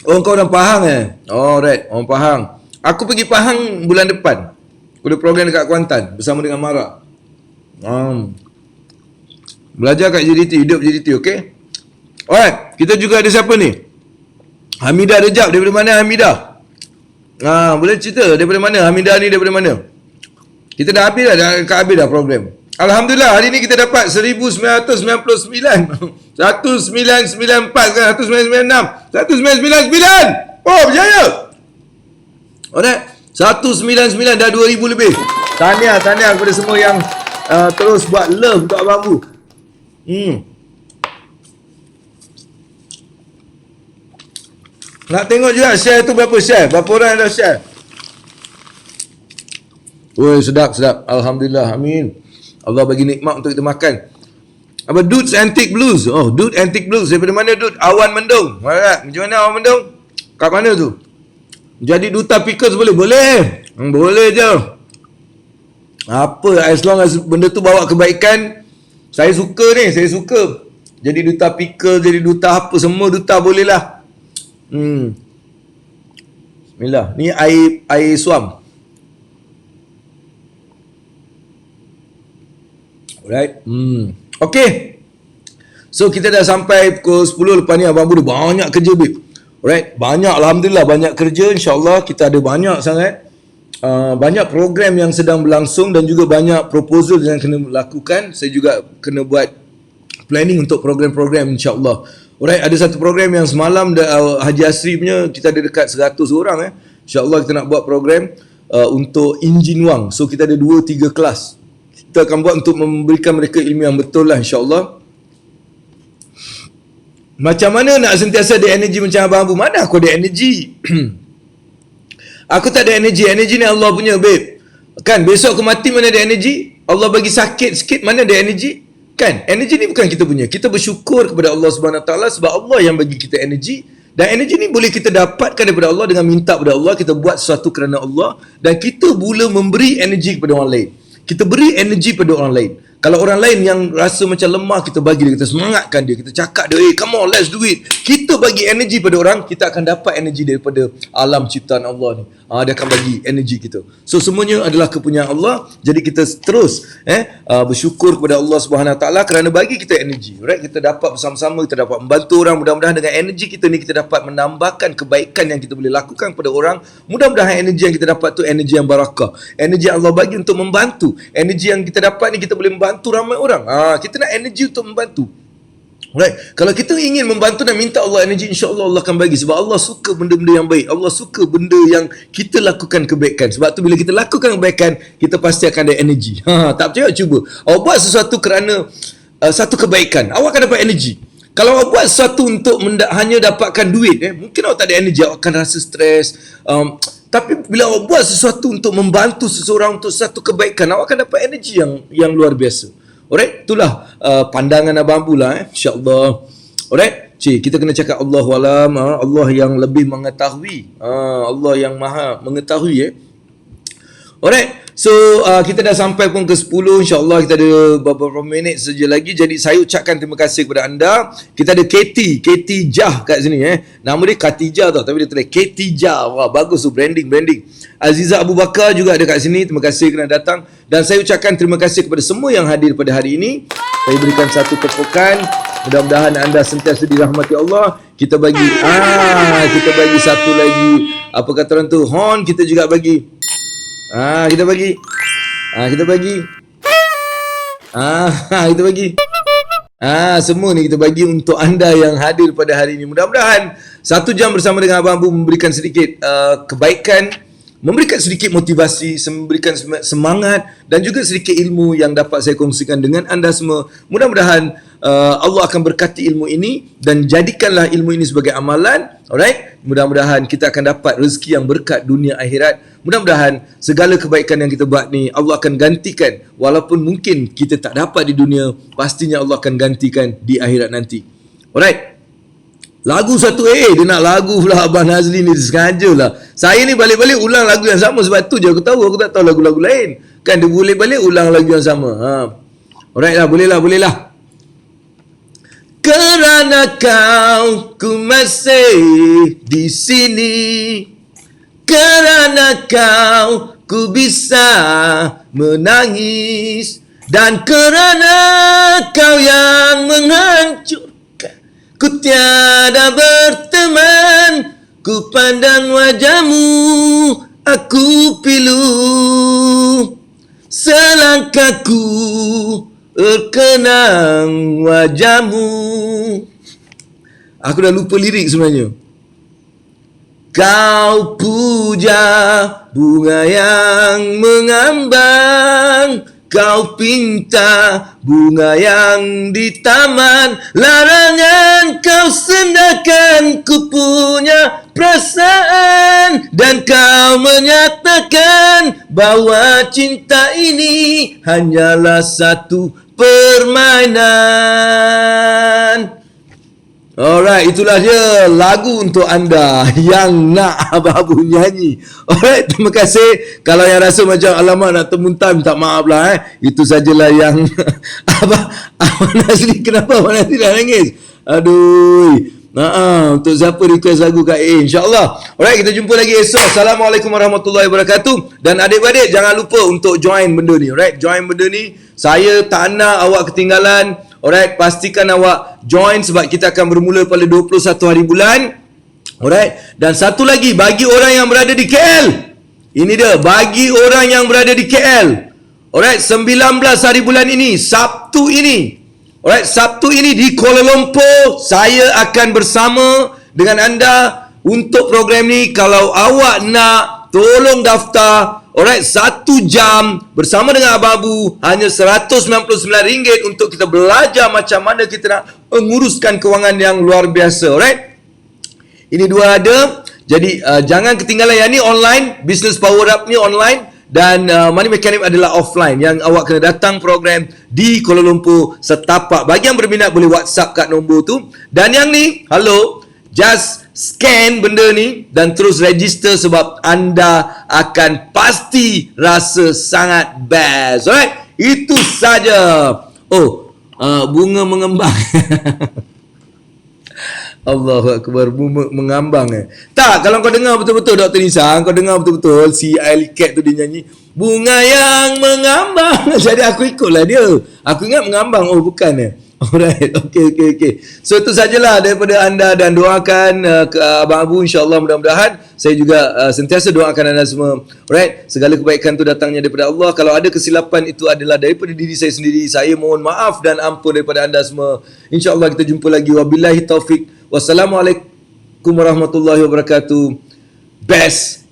Oh, kau orang Pahang Alright, orang Pahang. Aku pergi Pahang bulan depan. Aku ada program dekat Kuantan bersama dengan Mara. Belajar kat JDT, hidup JDT, okey? Alright, kita juga ada siapa ni? Hamidah Rejab, daripada mana Hamidah? Boleh cerita daripada mana? Hamidah ni daripada mana? Kita dah habis dah, habis dah program. Alhamdulillah, hari ni kita dapat 1999. 1994 kan, 1996, 1999. Oh, berjaya. Alright, 199 dah 2000 lebih. Tahniah kepada semua yang terus buat love untuk Abang Abu. Nak tengok juga share tu berapa share? Berapa orang yang dah share? Woi, sedap. Alhamdulillah. Amin. Allah bagi nikmat untuk kita makan. Apa? Dudes Antique Blues. Oh, Dude Antique Blues. Daripada mana Dude? Awan Mendung. Macam mana Awan Mendung? Kat mana tu? Jadi duta pickles boleh? Boleh. Boleh je. Apa? As long as benda tu bawa kebaikan, saya suka ni. Saya suka. Jadi duta pickle, jadi duta apa, semua duta boleh lah. Bismillah. Ni air suam. Alright. Okay. So kita dah sampai pukul 10. Lepas ni Abang Abu banyak kerja babe. Alright. Banyak, Alhamdulillah banyak kerja. InsyaAllah kita ada banyak sangat. Banyak program yang sedang berlangsung dan juga banyak proposal yang kena lakukan. Saya juga kena buat planning untuk program-program insyaAllah. Alright, ada satu program yang semalam Haji Asri punya, kita ada dekat 100 orang InsyaAllah kita nak buat program untuk Enjin Wang. So kita ada 2-3 kelas. Kita akan buat untuk memberikan mereka ilmu yang betul lah insyaAllah. Macam mana nak sentiasa ada energi macam Abang Abu? Mana aku ada energi? Aku tak ada energi. Energi ni Allah punya babe. Kan besok aku mati mana ada energi? Allah bagi sakit sikit mana ada energi? Kan, energi ni bukan kita punya. Kita bersyukur kepada Allah SWT sebab Allah yang bagi kita energi. Dan energi ni boleh kita dapatkan daripada Allah dengan minta kepada Allah. Kita buat sesuatu kerana Allah. Dan kita mula memberi energi kepada orang lain. Kita beri energi pada orang lain. Kalau orang lain yang rasa macam lemah, kita bagi dia, kita semangatkan dia, kita cakap dia, come on, let's do it. Kita bagi energi pada orang, kita akan dapat energi daripada alam ciptaan Allah ni. Dia akan bagi energi kita. So semuanya adalah kepunyaan Allah. Jadi kita terus bersyukur kepada Allah SWT kerana bagi kita energi. Right? Kita dapat bersama-sama, kita dapat membantu orang. Mudah-mudahan dengan energi kita ni kita dapat menambahkan kebaikan yang kita boleh lakukan kepada orang. Mudah-mudahan energi yang kita dapat tu energi yang barakah. Energi yang Allah bagi untuk membantu. Energi yang kita dapat ni kita boleh membantu ramai orang. Kita nak energi untuk membantu. Right. Kalau kita ingin membantu dan minta Allah energi, insya-Allah Allah akan bagi. Sebab Allah suka benda-benda yang baik. Allah suka benda yang kita lakukan kebaikan. Sebab tu bila kita lakukan kebaikan, kita pasti akan ada energi. Tak percaya, cuba. Awak buat sesuatu kerana satu kebaikan, awak akan dapat energi. Kalau awak buat sesuatu untuk hanya dapatkan duit, mungkin awak tak ada energi, awak akan rasa stres. Tapi bila awak buat sesuatu untuk membantu seseorang, untuk satu kebaikan, awak akan dapat energi yang luar biasa. Alright, itulah pandangan Abang Abu lah insya-Allah. Alright, kita kena cakap Allahu alam, Allah yang lebih mengetahui. Allah yang maha mengetahui Alright. So kita dah sampai pun ke 10. InsyaAllah kita ada beberapa minit saja lagi. Jadi saya ucapkan terima kasih kepada anda. Kita ada KT Jah kat sini Nama dia Khatijah tau, tapi dia tulis KT Jah. Wah, bagus tu, branding. Aziza Abu Bakar juga ada kat sini. Terima kasih kerana datang. Dan saya ucapkan terima kasih kepada semua yang hadir pada hari ini. Saya berikan satu tepukan. Mudah-mudahan anda sentiasa dirahmati Allah. Kita bagi kita bagi satu lagi, apa kata orang tu, horn kita juga bagi. Kita bagi. Kita bagi. Kita bagi. Semua ni kita bagi untuk anda yang hadir pada hari ini. Mudah-mudahan 1 jam bersama dengan Abang Abu memberikan sedikit kebaikan, memberikan sedikit motivasi, memberikan semangat dan juga sedikit ilmu yang dapat saya kongsikan dengan anda semua. Mudah-mudahan Allah akan berkati ilmu ini dan jadikanlah ilmu ini sebagai amalan. Alright? Mudah-mudahan kita akan dapat rezeki yang berkat dunia akhirat. Mudah-mudahan segala kebaikan yang kita buat ni Allah akan gantikan. Walaupun mungkin kita tak dapat di dunia, pastinya Allah akan gantikan di akhirat nanti. Alright? Lagu satu dia nak lagu pula Abang Nazli ni, sengaja lah. Saya ni balik-balik ulang lagu yang sama, sebab tu je aku tahu, aku tak tahu lagu-lagu lain. Kan dia boleh balik ulang lagu yang sama. Alright lah, boleh lah. Kerana kau ku masih di sini, kerana kau ku bisa menangis, dan kerana kau yang menghancurkan, ku tiada berteman, ku pandang wajahmu, aku pilu, selangkahku terkenang wajahmu. Aku dah lupa lirik sebenarnya. Kau puja bunga yang mengambang, kau pinta bunga yang di taman, larangan kau sendakan ku punya perasaan, dan kau menyatakan bahawa cinta ini hanyalah satu permainan. Alright, itulah dia lagu untuk anda yang nak Abang Abu nyanyi. Alright, terima kasih. Kalau yang rasa macam alamak nak termuntah, minta maaf lah. Itu sajalah yang Abang Nazli, kenapa Abang Nazli dah nangis? Aduh. Untuk siapa request lagu Kak A, insyaAllah. Alright, kita jumpa lagi esok. Assalamualaikum warahmatullahi wabarakatuh. Dan adik-adik jangan lupa untuk join benda ni. Alright, join benda ni. Saya tak nak awak ketinggalan. Alright, pastikan awak join sebab kita akan bermula pada 21 hari bulan. Alright, dan satu lagi bagi orang yang berada di KL. Ini dia, bagi orang yang berada di KL. Alright, 19 hari bulan ini, Sabtu ini. Alright, Sabtu ini di Kuala Lumpur, saya akan bersama dengan anda untuk program ni. Kalau awak nak, tolong daftar. Alright, 1 jam bersama dengan Abang Abu, hanya RM199 untuk kita belajar macam mana kita nak menguruskan kewangan yang luar biasa. Alright, ini dua ada. Jadi jangan ketinggalan. Yang ni online, Business Power Up ni online, dan Money Mechanic adalah offline. Yang awak kena datang program di Kuala Lumpur setapak. Bagi yang berminat boleh WhatsApp kat nombor tu. Dan yang ni, hello, just scan benda ni dan terus register sebab anda akan pasti rasa sangat best. Alright, itu saja. Bunga mengembang. Allahu Akbar, bunga mengambang Tak, kalau kau dengar betul-betul Dr. Nisa, kau dengar betul-betul si Ali Cat tu dia nyanyi bunga yang mengambang. Jadi aku ikutlah dia. Aku ingat mengambang. Bukan Alright, okay. So itu sajalah daripada anda, dan doakan ke Abang Abu, insyaAllah. Mudah-mudahan saya juga sentiasa doakan anda semua. Alright, segala kebaikan tu datangnya daripada Allah. Kalau ada kesilapan itu adalah daripada diri saya sendiri. Saya mohon maaf dan ampun daripada anda semua. InsyaAllah kita jumpa lagi. Wabillahi taufik. Wassalamualaikum warahmatullahi wabarakatuh. Best.